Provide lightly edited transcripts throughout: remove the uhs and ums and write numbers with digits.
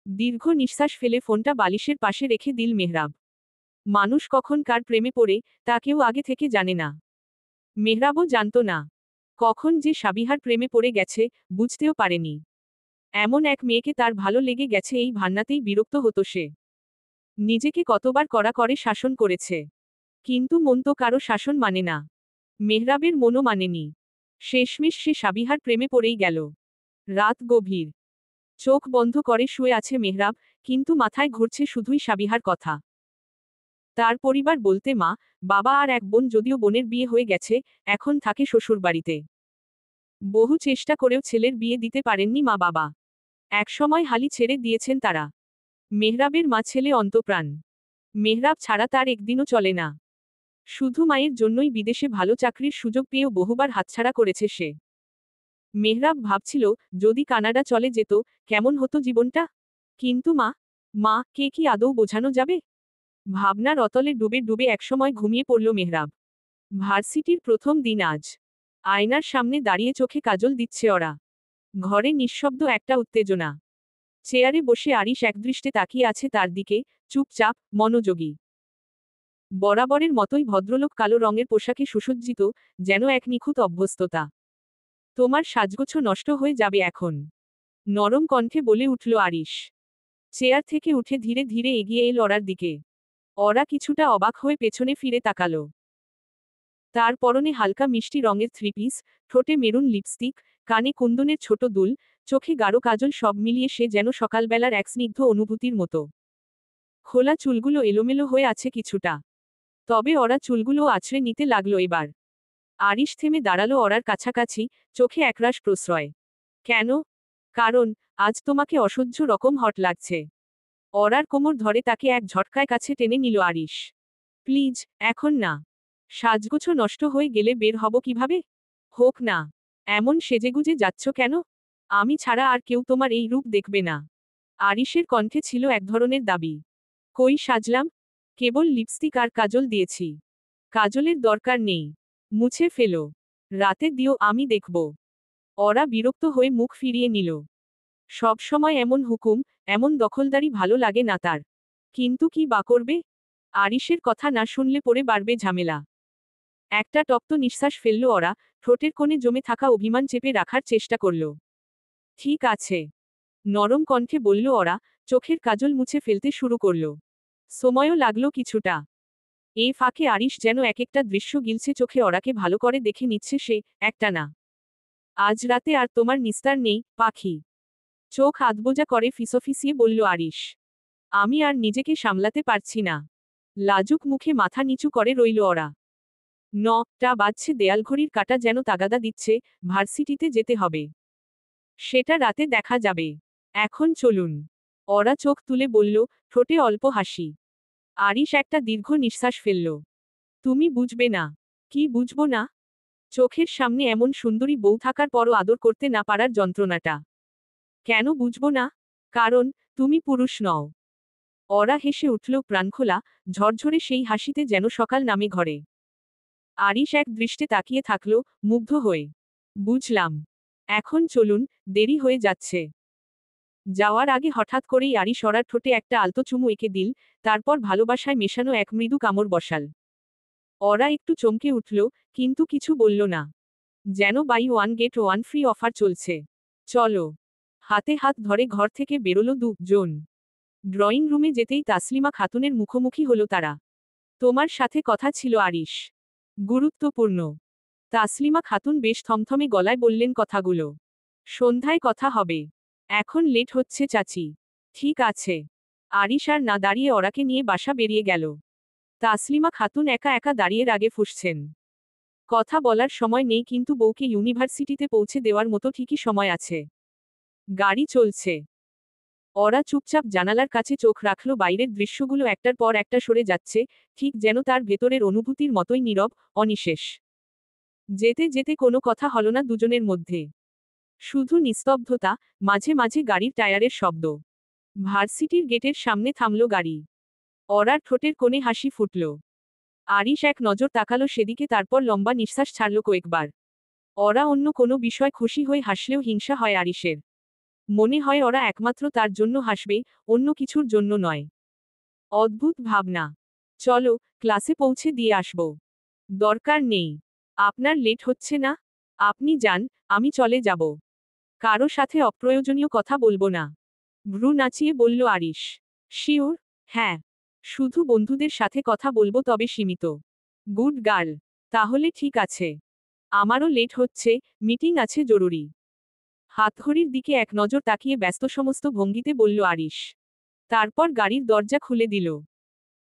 দীর্ঘ নিঃশ্বাস ফেলে ফোনটা বালিশের পাশে রেখে দিল মেহরাব। মানুষ কখন কার প্রেমে পড়ে তা কেউ আগে থেকে জানে না। মেহরাবও জানত না কখন যে সাবিহার প্রেমে পড়ে গেছে, বুঝতেও পারেনি। এমন এক মেয়েকে তার ভালো লেগে গেছে এই ভান্নাতেই বিরক্ত হতো সে। নিজেকে কতবার কড়া করে শাসন করেছে, কিন্তু মন তো কারো শাসন মানে না। মেহরাবের মনও মানেনি। শেষমেশ সে সাবিহার প্রেমে পড়েই গেল। রাত গভীর। চোখ বন্ধ করে শুয়ে আছে মেহরাব, কিন্তু মাথায় ঘুরছে শুধুই সাবিহার কথা। তার পরিবার বলতে মা, বাবা আর এক বোন, যদিও বোনের বিয়ে হয়ে গেছে, এখন থাকে শ্বশুরবাড়িতে। বহু চেষ্টা করেও ছেলের বিয়ে দিতে পারেননি মা বাবা। একসময় হালি ছেড়ে দিয়েছেন তারা। মেহরাবের মা ছেলে অন্তপ্রাণ। মেহরাব ছাড়া তার একদিনও চলে না। শুধু মায়ের জন্যই বিদেশে ভালো চাকরির সুযোগ পেয়েও বহুবার হাতছাড়া করেছে সে। মেহরাব ভাবছিল, যদি কানাডা চলে যেত, কেমন হতো জীবনটা। কিন্তু মা, মা কে কি আদৌ বোঝানো যাবে? ভাবনার অতলে ডুবে ডুবে একসময় ঘুমিয়ে পড়ল মেহরাব। ভার্সিটির প্রথম দিন আজ। আয়নার সামনে দাঁড়িয়ে চোখে কাজল দিচ্ছে ওরা। ঘরে নিঃশব্দ একটা উত্তেজনা। চেয়ারে বসে আরিশ একদৃষ্টে তাকিয়ে আছে তার দিকে, চুপচাপ, মনোযোগী। বরাবরের মতোই ভদ্রলোক, কালো রঙের পোশাকে সুসজ্জিত, যেন এক নিখুঁত অভ্যস্ততা। তোমার সাজগোছ নষ্ট হয়ে যাবে এখন, নরম কণ্ঠে বলে উঠল আরিশ। চেয়ার থেকে উঠে ধীরে ধীরে এগিয়ে এল ওরার দিকে। ওরা কিছুটা অবাক হয়ে পেছনে ফিরে তাকালো। তার পরনে হালকা মিষ্টি রঙের থ্রি পিস, ঠোঁটে মেরুন লিপস্টিক, কানে কুন্দনের ছোট দুল, চোখে গাঢ় কাজল, সব মিলিয়ে সে যেন সকালবেলার এক স্নিগ্ধ অনুভূতির মতো। খোলা চুলগুলো এলোমেলো হয়ে আছে কিছুটা, তবে ওরা চুলগুলো আছড়ে নিতে লাগলো এবার। আরিশ থেমে দাঁড়ালো ওরার কাছাকাছি, চোখে একরাশ প্রশ্রয়। কেন? কারণ, আজ তোমাকে অসহ্য রকম হট লাগছে। ওরার কোমর ধরে তাকে এক ঝটকায় কাছে টেনে নিল আরিশ। প্লিজ, এখন না। সাজগোছ নষ্ট হয়ে গেলে বের হব কিভাবে? হোক না। এমন সেজেগুজে যাচ্ছ কেন? আমি ছাড়া আর কেউ তোমার এই রূপ দেখবে না। আরিশের কণ্ঠে ছিল এক ধরনের দাবি। কই সাজলাম? কেবল লিপস্টিক আর কাজল দিয়েছি। কাজলের দরকার নেই। মুছে ফেলো। রাতে দিও, আমি দেখব। ওরা বিরক্ত হয়ে মুখ ফিরিয়ে নিল। সব সময় এমন হুকুম, এমন দখলদারি ভালো লাগে না তার। কিন্তু কি বা করবে? আরিশের কথা না শুনলে পড়ে বাড়বে ঝামেলা। একটা তপ্ত নিঃশ্বাস ফেলল ওরা, ঠোঁটের কোণে জমে থাকা অভিমান চেপে রাখার চেষ্টা করল। ঠিক আছে। নরম কণ্ঠে বলল ওরা, চোখের কাজল মুছে ফেলতে শুরু করল। সময়ও লাগলো কিছুটা। এই ফাঁকে আরিশ যেন এক একটা দৃশ্য গিলছে চোখে, ওরাকে ভালো করে দেখে নিচ্ছে সে, একটা না। আজ রাতে আর তোমার নিস্তার নেই, পাখি। চোখ আধবোজা করে ফিসফিসিয়ে বলল আরিশ। আমি আর নিজেকে সামলাতে পারছি না। লাজুক মুখে মাথা নিচু করে রইল ওরা। টা বাজছে, দেয়ালঘড়ির কাঁটা যেন তাগাদা দিচ্ছে, ভার্সিটিতে যেতে হবে। সেটা রাতে দেখা যাবে। এখন চলুন। ওরা চোখ তুলে বলল, ঠোঁটে অল্প হাসি। আরিশ একটা দীর্ঘ নিঃশ্বাস ফেলল। তুমি বুঝবে না। কি বুঝবো না? চোখের সামনে এমন সুন্দরী বউ থাকার পরও আদর করতে না পারার যন্ত্রণাটা। কেন বুঝবো না? কারণ, তুমি পুরুষ নও। ওরা হেসে উঠল প্রাণখোলা, ঝরঝরে সেই হাসিতে যেন সকাল নামে ঘরে। আরিশ এক দৃষ্টে তাকিয়ে থাকল, মুগ্ধ হয়ে। বুঝলাম। এখন চলুন, দেরি হয়ে যাচ্ছে। যাওয়ার আগে হঠাৎ করেই আরিশ ওরার ঠোঁটে একটা আলতো চুমু এঁকে দিল, তারপর ভালোবাসায় মেশানো এক মৃদু কামড় বসাল। ওরা একটু চমকে উঠল, কিন্তু কিছু বলল না। যেন buy one get one free offer চলছে। চলো। হাতে হাত ধরে ঘর থেকে বেরোলো দুজন। ড্রয়িং রুমে যেতেই তাসলিমা খাতুনের মুখোমুখি হলো তারা। তোমার সাথে কথা ছিল আরিশ। গুরুত্বপূর্ণ। তাসলিমা খাতুন বেশ থমথমে গলায় বললেন কথাগুলো। সন্ধ্যায় কথা হবে। এখন লেট হচ্ছে চাচি। ঠিক আছে। আরিশ আর না দাঁড়িয়ে ওরাকে নিয়ে বাসা বেরিয়ে গেল। তাসলিমা খাতুন একা একা দাঁড়িয়ে রাগে ফুঁসছেন। কথা বলার সময় নেই, কিন্তু বউকে ইউনিভার্সিটিতে পৌঁছে দেওয়ার মতো ঠিকই সময় আছে। গাড়ি চলছে। ওরা চুপচাপ জানালার কাছে চোখ রাখল, বাইরের দৃশ্যগুলো একটার পর একটা সরে যাচ্ছে, ঠিক যেন তার ভেতরের অনুভূতির মতোই নীরব, অনিশেষ। যেতে যেতে কোনো কথা হলো না দুজনের মধ্যে। শুধু নিস্তব্ধতা, মাঝে মাঝে গাড়ির টায়ারের শব্দ। ভার্সিটির গেটের সামনে থামল গাড়ি। ওরার ঠোঁটের কোণে হাসি ফুটল। আরিশ এক নজর তাকালো সেদিকে, তারপর লম্বা নিঃশ্বাস ছাড়ল কয়েকবার। ওরা অন্য কোনো বিষয় খুশি হয়ে হাসলেও হিংসা হয় আরিশের। মনে হয় ওরা একমাত্র তার জন্য হাসবে, অন্য কিছুর জন্য নয়। অদ্ভুত ভাবনা। চলো, ক্লাসে পৌঁছে দিয়ে আসব। দরকার নেই। আপনার লেট হচ্ছে না? আপনি যান, আমি চলে যাব। কারো সাথে অপ্রয়োজনীয় কথা বলবো না। ভ্রু নাচিয়ে বলল আরিশ। শিওর? হ্যাঁ। শুধু বন্ধুদের সাথে কথা বলবো, তবে সীমিত। Good girl. তাহলে ঠিক আছে। আমারও লেট হচ্ছে, মিটিং আছে জরুরি। হাতঘড়ির দিকে এক নজর তাকিয়ে ব্যস্ত সমস্ত ভঙ্গিতে বলল আরিশ। তারপর গাড়ির দরজা খুলে দিল।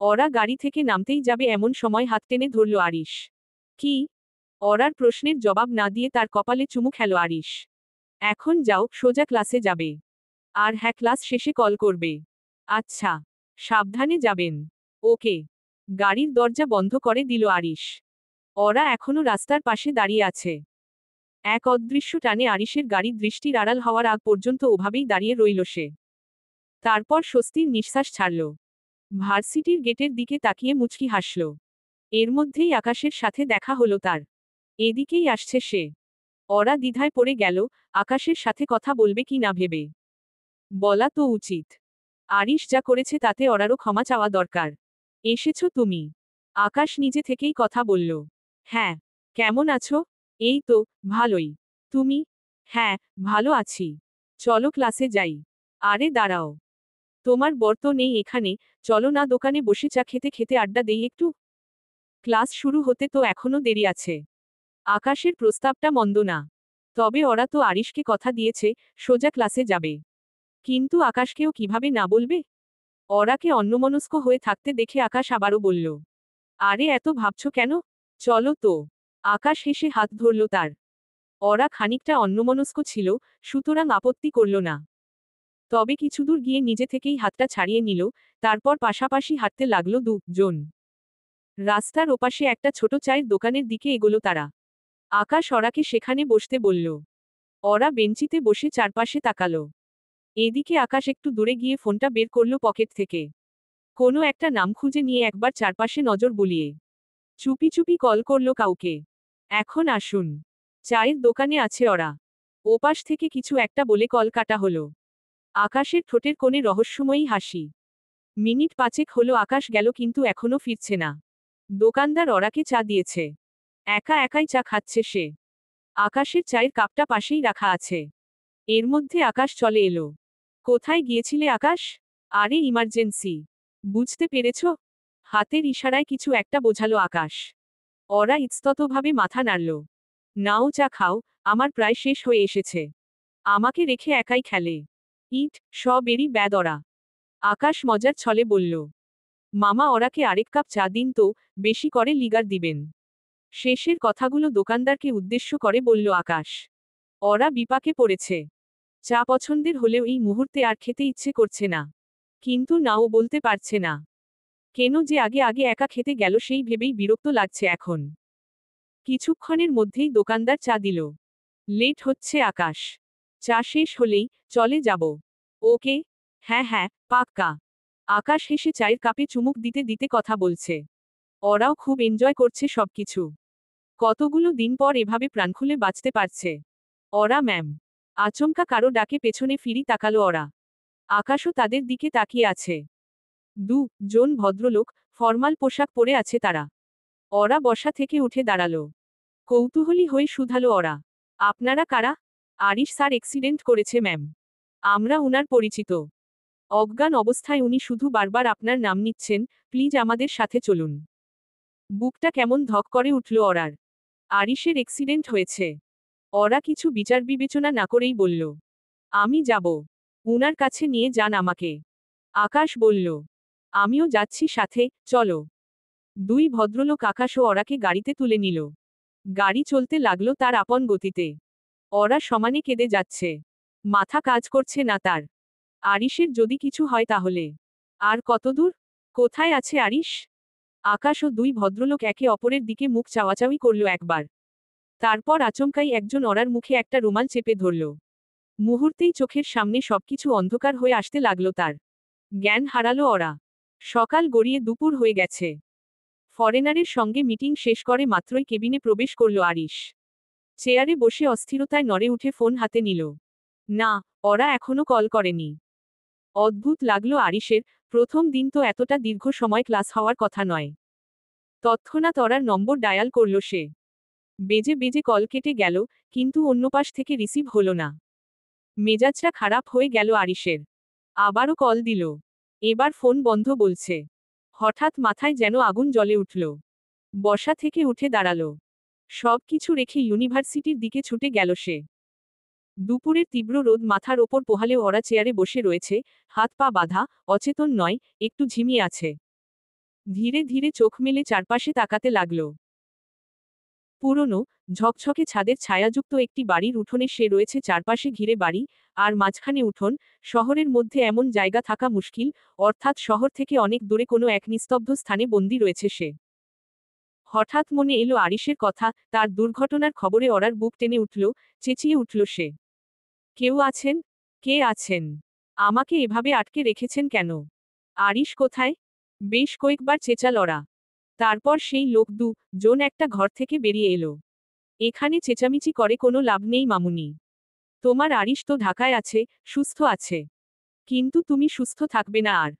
ওরা গাড়ি থেকে নামতেই যাবে এমন সময় হাত টেনে ধরল আরিশ। কি? ওরার প্রশ্নের জবাব না দিয়ে তার কপালে চুমু খেল আরিশ। এখন যাও, সোজা ক্লাসে যাবে। আর হ্যাঁ, ক্লাস শেষে কল করবে। আচ্ছা। সাবধানে যাবেন। ওকে। গাড়ির দরজা বন্ধ করে দিল আরিশ। ওরা এখনো রাস্তার পাশে দাঁড়িয়ে আছে। এক অদৃশ্য টানে আরিশের গাড়ি দৃষ্টির আড়াল হওয়ার আগ পর্যন্ত ওভাবেই দাঁড়িয়ে রইল সে। তারপর স্বস্তির নিঃশ্বাস ছাড়ল। ভার্সিটির গেটের দিকে তাকিয়ে মুচকি হাসল। এর মধ্যেই আকাশের সাথে দেখা হলো তার। এদিকেই আসছে সে। ওরা দ্বিধায় পড়ে গেল, আকাশের সাথে কথা বলবে কি না ভেবে। বলা তো উচিত। আরিশ যা করেছে তাতে ওরারও ক্ষমা চাওয়া দরকার। এসেছো তুমি? আকাশ নিজে থেকেই কথা বলল। হ্যাঁ। কেমন আছো? এই তো, ভালোই। তুমি? হ্যাঁ, ভালো আছি। চলো ক্লাসে যাই। আরে দাঁড়াও। তোমার বর তো নেই এখানে, চলো না দোকানে বসে চা খেতে খেতে আড্ডা দেই একটু। ক্লাস শুরু হতে তো এখনো দেরি আছে। আকাশের প্রস্তাবটা মন্দ না। তবে ওরা তো আরিশকে কথা দিয়েছে, সোজা ক্লাসে যাবে। কিন্তু আকাশকেও কিভাবে না বলবে? ওরাকে অন্যমনস্ক হয়ে থাকতে দেখে আকাশ আবারও বলল। আরে এত ভাবছো কেন? চলো তো। আকাশ হেসে হাত ধরল তার। ওরা খানিকটা অন্যমনস্ক ছিল, সুতরাং আপত্তি করল না। তবে কিছুদূর গিয়ে নিজে থেকেই হাতটা ছাড়িয়ে নিল, তারপর পাশাপাশি হাঁটতে লাগলো দুজন। রাস্তার ওপাশে একটা ছোট চায়ের দোকানের দিকে এগোলো তারা। আকাশ ওরাকে সেখানে বসতে বলল। ওরা বেঞ্চিতে বসে চারপাশে তাকালো। এদিকে আকাশ একটু দূরে গিয়ে ফোনটা বের করল পকেট থেকে। কোনো একটা নাম খুঁজে নিয়ে একবার চারপাশে নজর বুলিয়ে চুপি চুপি কল করল কাউকে। এখন আসুন। চায়ের দোকানে আছে ওরা। ওপাশ থেকে কিছু একটা বলে কল কাটা হলো। আকাশের ঠোঁটের কোণে রহস্যময়ী হাসি। মিনিট পাঁচেক হলো আকাশ গেল, কিন্তু এখনো ফিরছে না। দোকানদার ওরাকে চা দিয়েছে। একা একাই চা খাচ্ছে সে। আকাশের চায়ের কাপটা পাশেই রাখা আছে। এর মধ্যে আকাশ চলে এলো। কোথায় গিয়েছিলে আকাশ? আরে ইমার্জেন্সি। বুঝতে পেরেছ? হাতের ইশারায় কিছু একটা বোঝালো আকাশ। ওরা ইতস্ততভাবে মাথা নাড়ল। নাও চা খাও, আমার প্রায় শেষ হয়ে এসেছে। আমাকে রেখে একাই খেলে। ইট, সবেরই ব্যাদ ওরা। আকাশ মজার ছলে বলল। মামা ওরাকে আরেক কাপ চা দিন তো, বেশি করে লিগার দিবেন। শেষের কথাগুলো দোকানদারকে উদ্দেশ্য করে বলল আকাশ। ওরা বিপাকে পড়েছে। চা পছন্দের হলেও এই মুহূর্তে আর খেতে ইচ্ছে করছে না। কিন্তু নাও বলতে পারছে না। কেন যে আগে আগে একা খেতে গেল সেই ভেবেই বিরক্ত লাগছে এখন। কিছুক্ষণের মধ্যেই দোকানদার চা দিল। লেট হচ্ছে আকাশ। চা শেষ হলেই, চলে যাব। ওকে। হ্যাঁ হ্যাঁ, পাক্কা। আকাশ হেসে চায়ের কাপে চুমুক দিতে দিতে কথা বলছে। ওরাও খুব এনজয় করছে সবকিছু। কতগুলো দিন পর এভাবে প্রাণ খুলে বাঁচতে পারছে ওরা। ম্যাম। আচমকা কারো ডাকে পেছনে ফিরি তাকালো ওরা। আকাশও তাদের দিকে তাকিয়ে আছে। জন ভদ্রলোক, ফরমাল পোশাক পরে আছে তারা। ওরা বসা থেকে উঠে দাঁড়ালো। কৌতূহলী হয়ে শুধালো ওরা। আপনারা কারা? আরিশ স্যার অ্যাক্সিডেন্ট করেছে ম্যাম। আমরা উনার পরিচিত। অজ্ঞান অবস্থায় উনি শুধু বারবার আপনার নাম নিচ্ছেন, প্লিজ আমাদের সাথে চলুন। বুকটা কেমন ধক করে উঠল ওরার। আরিশের অ্যাক্সিডেন্ট হয়েছে। ওরা কিছু বিচার বিবেচনা না করেই বলল। আমি যাব। উনার কাছে নিয়ে যান আমাকে। আকাশ বলল। আমিও যাচ্ছি সাথে, চলো। দুই ভদ্রলোক আকাশ ও ওরাকে গাড়িতে তুলে নিল। গাড়ি চলতে লাগলো তার আপন গতিতে। ওরা সমানে কেঁদে যাচ্ছে। মাথা কাজ করছে না তার। আরিশের যদি কিছু হয় তাহলে। আর কতদূর? কোথায় আছে আরিশ? আকাশ ও দুই ভদ্রলোক একে অপরের দিকে মুখ চাওয়াচাওয়ি করল একবার। তারপর আচমকাই একজন ওরার মুখে একটা রুমাল চেপে ধরল। মুহূর্তেই চোখের সামনে সবকিছু অন্ধকার হয়ে আসতে লাগলো তার। জ্ঞান হারালো ওরা। সকাল গড়িয়ে দুপুর হয়ে গেছে। ফরেনারের সঙ্গে মিটিং শেষ করে মাত্রই কেবিনে প্রবেশ করল আরিশ। চেয়ারে বসে অস্থিরতায় নড়ে উঠে ফোন হাতে নিল। না, ওরা এখনো কল করেনি। অদ্ভুত লাগলো আরিশের, প্রথম দিন তো এতটা দীর্ঘ সময় ক্লাস হওয়ার কথা নয়। তৎক্ষণাৎ ওরার নম্বর ডায়াল করল সে। বেজে বেজে কল কেটে গেল, কিন্তু অন্য পাশ থেকে রিসিভ হলো না। মেজাজটা খারাপ হয়ে গেল আরিশের। আবারও কল দিল। এবার ফোন বন্ধ বলছে। হঠাৎ মাথায় যেন আগুন জ্বলে উঠল। বসা থেকে উঠে দাঁড়ালো। সব কিছু রেখে ইউনিভার্সিটির দিকে ছুটে গেল সে। দুপুরের তীব্র রোদ মাথার ওপর পোহালেও ওরা চেয়ারে বসে রয়েছে, হাত পা বাঁধা, অচেতন নয়, একটু ঝিমিয়ে আছে। ধীরে ধীরে চোখ মেলে চারপাশে তাকাতে লাগল। পুরনো, ঝকঝকে ছাদের ছায়াযুক্ত একটি বাড়ির উঠোনে সে রয়েছে, চারপাশে ঘিরে বাড়ি, আর মাঝখানে উঠোন। শহরের মধ্যে এমন জায়গা থাকা মুশকিল, অর্থাৎ শহর থেকে অনেক দূরে কোনো এক নিস্তব্ধ স্থানে বন্দি রয়েছে সে। হঠাৎ মনে এলো আরিশের কথা, তার দুর্ঘটনার খবরে ওরার বুক টেনে উঠল, চেঁচিয়ে উঠল সে। কেউ আছেন? কে আছেন? আমাকে এভাবে আটকে রেখেছেন কেন? আরিশ কোথায়? বেশ কয়েকবার চেঁচাল ওরা। তারপর সেই লোক জন একটা ঘর থেকে বেরিয়ে এলো। এখানে চেঁচামেচি করে কোনো লাভ নেই মামুনি। তোমার আরিশ তো ঢাকায় আছে, সুস্থ আছে। কিন্তু তুমি সুস্থ থাকবে না আর।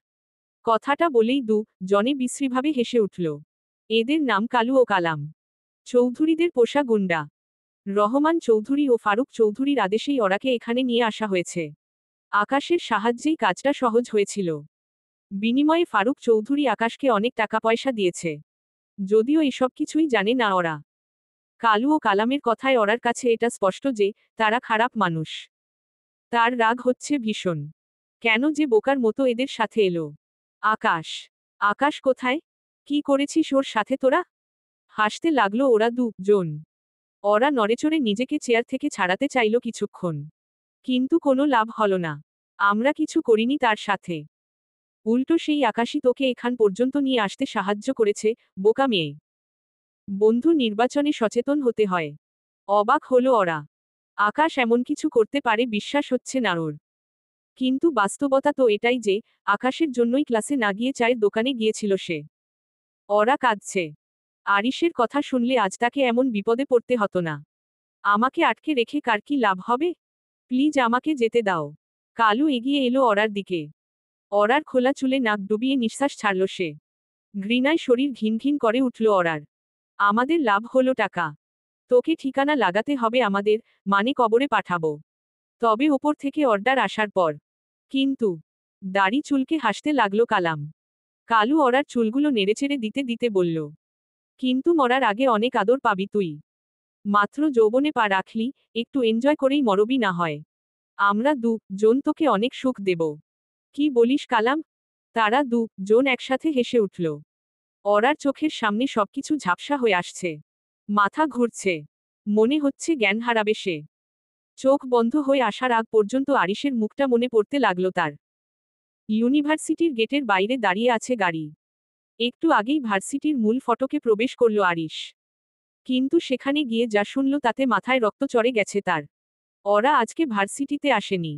কথাটা বলেই জনে বিশ্রীভাবে হেসে উঠল। এদের নাম কালু ও কালাম। চৌধুরীদের পোষা গুন্ডা। রহমান চৌধুরী ও ফারুক চৌধুরীর আদেশেই ওরাকে এখানে নিয়ে আসা হয়েছে। আকাশের সাহায্যেই কাজটা সহজ হয়েছিল। বিনিময়ে ফারুক চৌধুরী আকাশকে অনেক টাকা পয়সা দিয়েছে। যদিও এসব কিছুই জানে না ওরা। কালু ও কালামের কথায় ওরার কাছে এটা স্পষ্ট যে তারা খারাপ মানুষ। তার রাগ হচ্ছে ভীষণ। কেন যে বোকার মতো এদের সাথে এলো? আকাশ। আকাশ কোথায়? কি করেছিস ওর সাথে তোরা? হাসতে লাগলো ওরা জন। ওরা নড়েচড়ে নিজেকে চেয়ার থেকে ছাড়াতে চাইল কিছুক্ষণ। কিন্তু কোনো লাভ হলো না। আমরা কিছু করিনি তার সাথে। উল্টো সেই আকাশই তোকে এখান পর্যন্ত নিয়ে আসতে সাহায্য করেছে, বোকা মেয়ে। বন্ধু নির্বাচনে সচেতন হতে হয়। অবাক হলো ওরা। আকাশ এমন কিছু করতে পারে বিশ্বাস হচ্ছে না ওর। কিন্তু বাস্তবতা তো এটাই যে আকাশের জন্যই ক্লাসে না গিয়ে চায়ের দোকানে গিয়েছিল সে। ওরা কাঁদছে। আরিশের কথা শুনলে আজ তাকে এমন বিপদে পড়তে হতো না। আমাকে আটকে রেখে কার কি লাভ হবে? প্লিজ আমাকে যেতে দাও। কালু এগিয়ে এলো ওরার দিকে। ওরার খোলা চুলে নাক ডুবিয়ে নিঃশ্বাস ছাড়ল সে। ঘৃণায় শরীর ঘিনঘিন করে উঠল ওরার। আমাদের লাভ হলো টাকা। তোকে ঠিকানা লাগাতে হবে আমাদের, মানে কবরে পাঠাবো। তবে ওপর থেকে অর্ডার আসার পর। কিন্তু দাড়ি চুলকে হাসতে লাগলো কালাম। কালু ওরার চুলগুলো নেড়েচেড়ে দিতে দিতে বলল, কিন্তু মরার আগে অনেক আদর পাবি তুই। মাত্র যৌবনে পা রাখলি, একটু এনজয় করেই মরবি না হয়। আমরা জন তোকে অনেক সুখ দেব। কি বলিস কালাম? তারা জন একসাথে হেসে উঠল। ওরার চোখের সামনে সবকিছু ঝাপসা হয়ে আসছে। মাথা ঘুরছে। মনে হচ্ছে জ্ঞান হারাবে সে। চোখ বন্ধ হয়ে আসার আগ পর্যন্ত আরিশের মুখটা মনে পড়তে লাগলো তার। ইউনিভার্সিটির গেটের বাইরে দাঁড়িয়ে আছে গাড়ি। একটু আগেই ভার্সিটির মূল ফটকে প্রবেশ করল আরিশ। কিন্তু সেখানে গিয়ে যা শুনল তাতে মাথায় রক্ত চড়ে গেছে তার। ওরা আজকে ভার্সিটিতে আসেনি।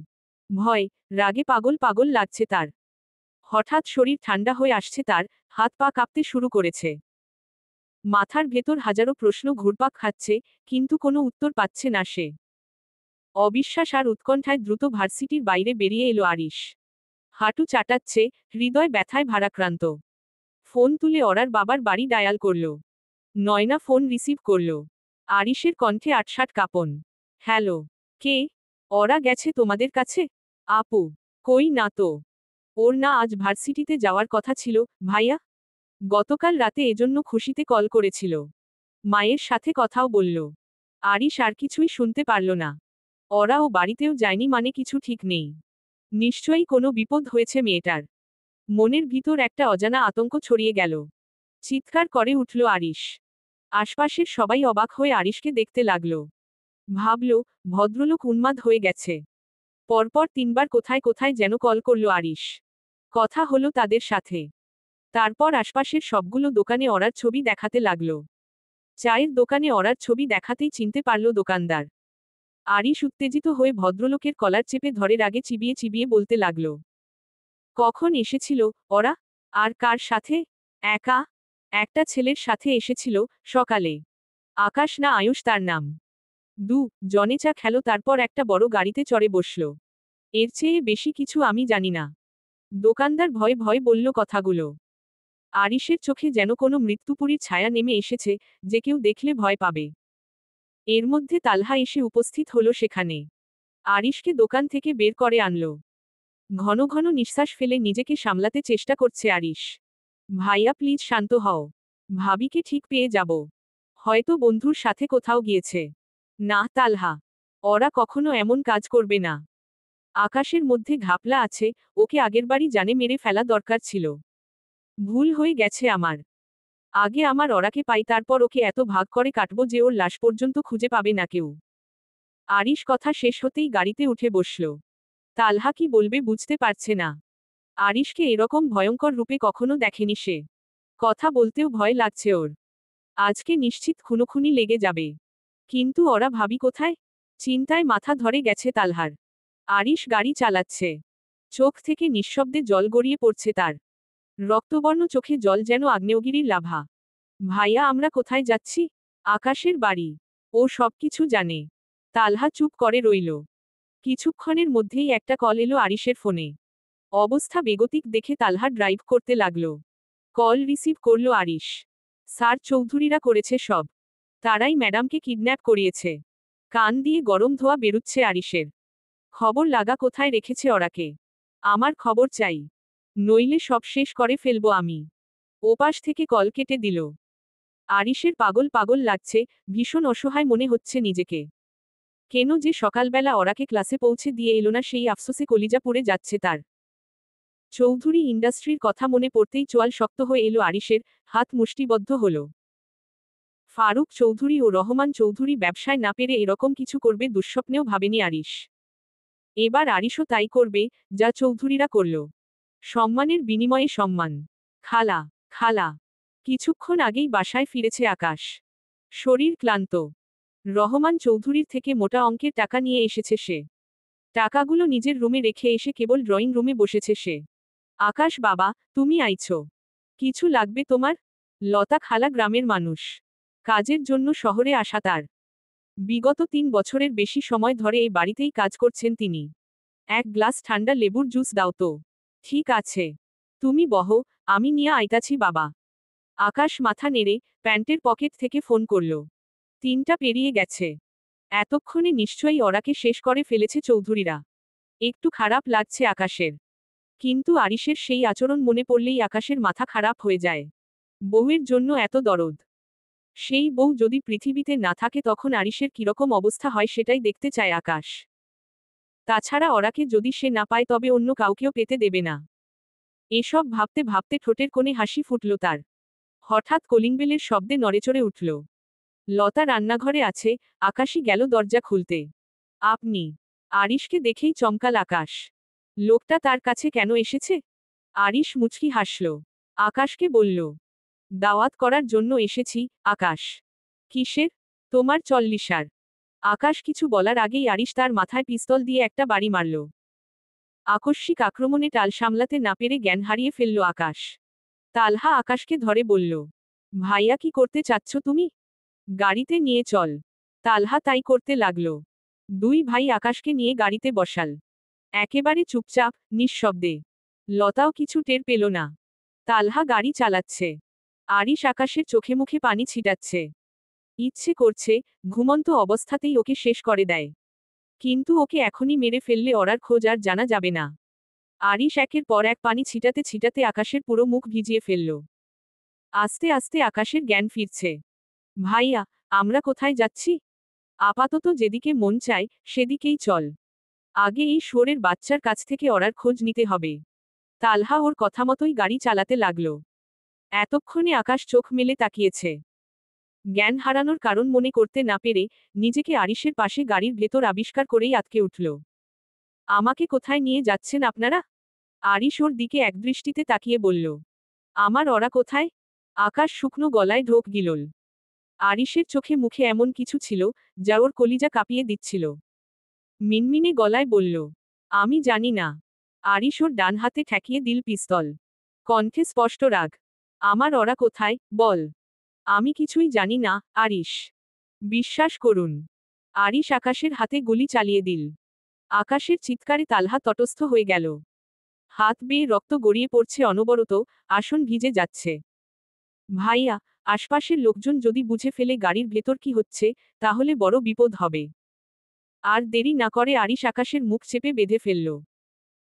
ভয়, রাগে পাগল পাগল লাগছে তার। হঠাৎ শরীর ঠান্ডা হয়ে আসছে তার, হাত পা কাঁপতে শুরু করেছে। মাথার ভেতর হাজারো প্রশ্ন ঘুরপাক খাচ্ছে, কিন্তু কোনো উত্তর পাচ্ছে না সে। অবিশ্বাস আর উৎকণ্ঠায় দ্রুত ভার্সিটির বাইরে বেরিয়ে এলো আরিশ। হাঁটু চাটাচ্ছে, হৃদয় ব্যথায় ভারাক্রান্ত। ফোন তুলে ওরার বাবার বাড়ি ডায়াল করল। নয়না ফোন রিসিভ করল। আরিশের কণ্ঠে আটসাট কাঁপন। হ্যালো। কে? ওরা গেছে তোমাদের কাছে? আপু। কই না তো। ওর না আজ ভার্সিটিতে যাওয়ার কথা ছিল, ভাইয়া? গতকাল রাতে এজন্য খুশিতে কল করেছিল। মায়ের সাথে কথাও বলল। আরিশ আর কিছুই শুনতে পারল না। ওরা ও বাড়িতেও যায়নি মানে কিছু ঠিক নেই। নিশ্চয়ই কোনো বিপদ হয়েছে মেয়েটার। মনের ভিতর একটা অজানা আতঙ্ক ছড়িয়ে গেল। চিৎকার করে উঠল আরিশ। আশপাশের সবাই অবাক হয়ে আরিশকে দেখতে লাগল। ভাবল, ভদ্রলোক উন্মাদ হয়ে গেছে। পরপর 3বার কোথায় কোথায় যেন কল করল আরিশ। কথা হলো তাদের সাথে। তারপর আশপাশের সবগুলো দোকানে ওরার ছবি দেখাতে লাগল। চায়ের দোকানে ওরার ছবি দেখাতেই চিনতে পারল দোকানদার। আরিশ উত্তেজিত হয়ে ভদ্রলোকের কলার চেপে ধরে রাগে চিবিয়ে চিবিয়ে বলতে লাগল, কখন এসেছিল ওরা? আর কার সাথে? একা? একটা ছেলের সাথে এসেছিল, সকালে। আকাশ না আয়ুষ তার নাম। জনে চা খেলো, তারপর একটা বড় গাড়িতে চড়ে বসল। এর চেয়ে বেশি কিছু আমি জানি না। দোকানদার ভয়ে ভয়ে বলল কথাগুলো। আরিশের চোখে যেন কোনো মৃত্যুপুরীর ছায়া নেমে এসেছে, যে কেউ দেখলে ভয় পাবে। এর মধ্যে তালহা এসে উপস্থিত হলো সেখানে। আরিশকে দোকান থেকে বের করে আনল। ঘন ঘন নিঃশ্বাস ফেলে নিজেকে সামলাতে চেষ্টা করছে আরিশ। ভাইয়া প্লিজ শান্ত হও। ভাবিকে ঠিক পেয়ে যাব। হয়তো বন্ধুর সাথে কোথাও গিয়েছে। না তালহা, ওরা কখনো এমন কাজ করবে না। আকাশের মধ্যে ঘাপলা আছে, ওকে আগেরবারই জানে মেরে ফেলা দরকার ছিল। ভুল হয়ে গেছে আমার। আগে আমার ওরাকে পাই, তারপর ওকে এত ভাগ করে কাটবো যে ওর লাশ পর্যন্ত খুঁজে পাবে না কেউ। আরিশ কথা শেষ হতেই গাড়িতে উঠে বসল। তালহা কি বলবে বুঝতে পারছে না। আরিশকে এরকম ভয়ঙ্কর রূপে কখনো দেখেনি সে। কথা বলতেও ভয় লাগছে ওর। আজকে নিশ্চিত খুনোখুনি লেগে যাবে। কিন্তু ওরা ভাবি কোথায়? চিন্তায় মাথা ধরে গেছে তালহার। আরিশ গাড়ি চালাচ্ছে। চোখ থেকে নিঃশব্দে জল গড়িয়ে পড়ছে তার। রক্তবর্ণ চোখে জল যেন আগ্নেয়গিরির লাভা। ভাইয়া আমরা কোথায় যাচ্ছি? আকাশের বাড়ি। ও সবকিছু জানে। তালহা চুপ করে রইল। কিছুক্ষণের মধ্যেই একটা কল এলো আরিশের ফোনে। অবস্থা বেগতিক দেখে তালহা ড্রাইভ করতে লাগল। কল রিসিভ করল আরিশ। স্যার, চৌধুরীরা করেছে সব। তারাই ম্যাডামকে কিডন্যাপ করিয়েছে। কান দিয়ে গরম ধোয়া বেরুচ্ছে আরিশের। খবর লাগা কোথায় রেখেছে ওরাকে? আমার খবর চাই, নইলে সব শেষ করে ফেলবো আমি। ওপাশ থেকে কল কেটে দিল। আরিশের পাগল পাগল লাগছে, ভীষণ অসহায় মনে হচ্ছে নিজেকে। কেন যে সকালবেলা ওরাকে ক্লাসে পৌঁছে দিয়ে এলো না, সেই আফসোসে কলিজা পুড়ে যাচ্ছে তার। চৌধুরী ইন্ডাস্ট্রির কথা মনে পড়তেই চোয়াল শক্ত হয়ে এলো আরিশের, হাত মুষ্টিবদ্ধ হল। ফারুক চৌধুরী ও রহমান চৌধুরী ব্যবসায় না পেরে এরকম কিছু করবে দুঃস্বপ্নেও ভাবেনি আরিশ। এবার আরিশও তাই করবে, যা চৌধুরীরা করল। সম্মানের বিনিময়ে সম্মান। খালা, খালা। কিছুক্ষণ আগেই বাসায় ফিরেছে আকাশ। শরীর ক্লান্ত। রহমান চৌধুরীর থেকে মোটা অঙ্কের টাকা নিয়ে এসেছে সে। টাকাগুলো নিজের রুমে রেখে এসে কেবল ড্রয়িং রুমে বসেছে সে। আকাশ বাবা, তুমি আইছো? কিছু লাগবে তোমার? লতা খালা গ্রামের মানুষ। কাজের জন্য শহরে আসা তার। বিগত 3 বছরের বেশি সময় ধরে এই বাড়িতেই কাজ করছেন তিনি। এক গ্লাস ঠান্ডা লেবুর জুস দাও তো। ঠিক আছে, তুমি বহো, আমি নিয়ে আইতাছি বাবা। আকাশ মাথা নেড়ে প্যান্টের পকেট থেকে ফোন করল। 3টা পেরিয়ে গেছে। এতক্ষণে নিশ্চয়ই ওরাকে শেষ করে ফেলেছে চৌধুরীরা। একটু খারাপ লাগছে আকাশের। কিন্তু আরিশের সেই আচরণ মনে পড়লেই আকাশের মাথা খারাপ হয়ে যায়। বউয়ের জন্য এত দরদ। সেই বউ যদি পৃথিবীতে না থাকে তখন আরিশের কিরকম অবস্থা হয় সেটাই দেখতে চায় আকাশ। তাছাড়া ওরাকে যদি সে না পায় তবে অন্য কাউকেও পেতে দেবে না। এসব ভাবতে ভাবতে ঠোঁটের কোণে হাসি ফুটল তার। হঠাৎ কলিংবেলের শব্দে নড়েচড়ে উঠল। লতা রান্নাঘরে আছে, আকাশই গেল দরজা খুলতে। আপনি? আরিশকে দেখেই চমকাল আকাশ। লোকটা তার কাছে কেন এসেছে? আরিশ মুচকি হাসল। আকাশকে বলল, দাওয়াত করার জন্য এসেছি, আকাশ। কিসের? তোমার চল্লিশার। আকাশ কিছু বলার আগেই আরিশ তার মাথায় পিস্তল দিয়ে একটা বাড়ি মারল। আকস্মিক আক্রমণে টাল সামলাতে না পেরে জ্ঞান হারিয়ে ফেলল আকাশ। তালহা আকাশকে ধরে বলল, ভাইয়া কি করতে চাচ্ছ তুমি? গাড়িতে নিয়ে চল। তালহা তাই করতে লাগল। 2 ভাই আকাশকে নিয়ে গাড়িতে বসাল। একেবারে চুপচাপ, নিঃশব্দে। লতাও কিছু টের পেল না। তালহা গাড়ি চালাচ্ছে। আরিশ আকাশের চোখে মুখে পানি ছিটাচ্ছে। ইচ্ছে করছে, ঘুমন্ত অবস্থাতেই ওকে শেষ করে দেয়। কিন্তু ওকে এখনই মেরে ফেললে ওরার খোঁজ আর জানা যাবে না। আরিশ একের পর এক পানি ছিটাতে ছিটাতে আকাশের পুরো মুখ ভিজিয়ে ফেলল। আস্তে আস্তে আকাশের জ্ঞান ফিরছে। ভাইয়া, আমরা কোথায় যাচ্ছি? আপাতত যেদিকে মন চায়, সেদিকেই চল। আগে এই শুয়োরের বাচ্চার কাছ থেকে ওরার খোঁজ নিতে হবে। তালহা ওর কথা মতোই গাড়ি চালাতে লাগল। এতক্ষণে আকাশ চোখ মেলে তাকিয়েছে। জ্ঞান হারানোর কারণ মনে করতে না পেরে নিজেকে আরিশের পাশে গাড়ির ভেতর আবিষ্কার করেই আটকে উঠল। আমাকে কোথায় নিয়ে যাচ্ছেন আপনারা? আরিশ ওর দিকে একদৃষ্টিতে তাকিয়ে বলল, আমার ওরা কোথায়? আকাশ শুকনো গলায় ঢোক গিলল। আরিশের চোখে মুখে এমন কিছু ছিল, যা ওর কলিজা কাঁপিয়ে দিচ্ছিল। মিনমিনে গলায় বলল, আমি জানি না। আরিশ ওর ডান হাতে ঠেকিয়ে দিল পিস্তল। কণ্ঠে স্পষ্ট রাগ। আমার ওরা কোথায়, বল। আমি কিছুই জানি না, আরিশ। বিশ্বাস করুন। আরিশ আকাশের হাতে গুলি চালিয়ে দিল। আকাশের চিৎকারে তালহা তটস্থ হয়ে গেল। হাত বেয়ে রক্ত গড়িয়ে পড়ছে অনবরত, আসন ভিজে যাচ্ছে। ভাইয়া, আশপাশের লোকজন যদি বুঝে ফেলে গাড়ির ভেতর কি হচ্ছে, তাহলে বড় বিপদ হবে। আর দেরি না করে আরিশ আকাশের মুখ চেপে বেঁধে ফেলল।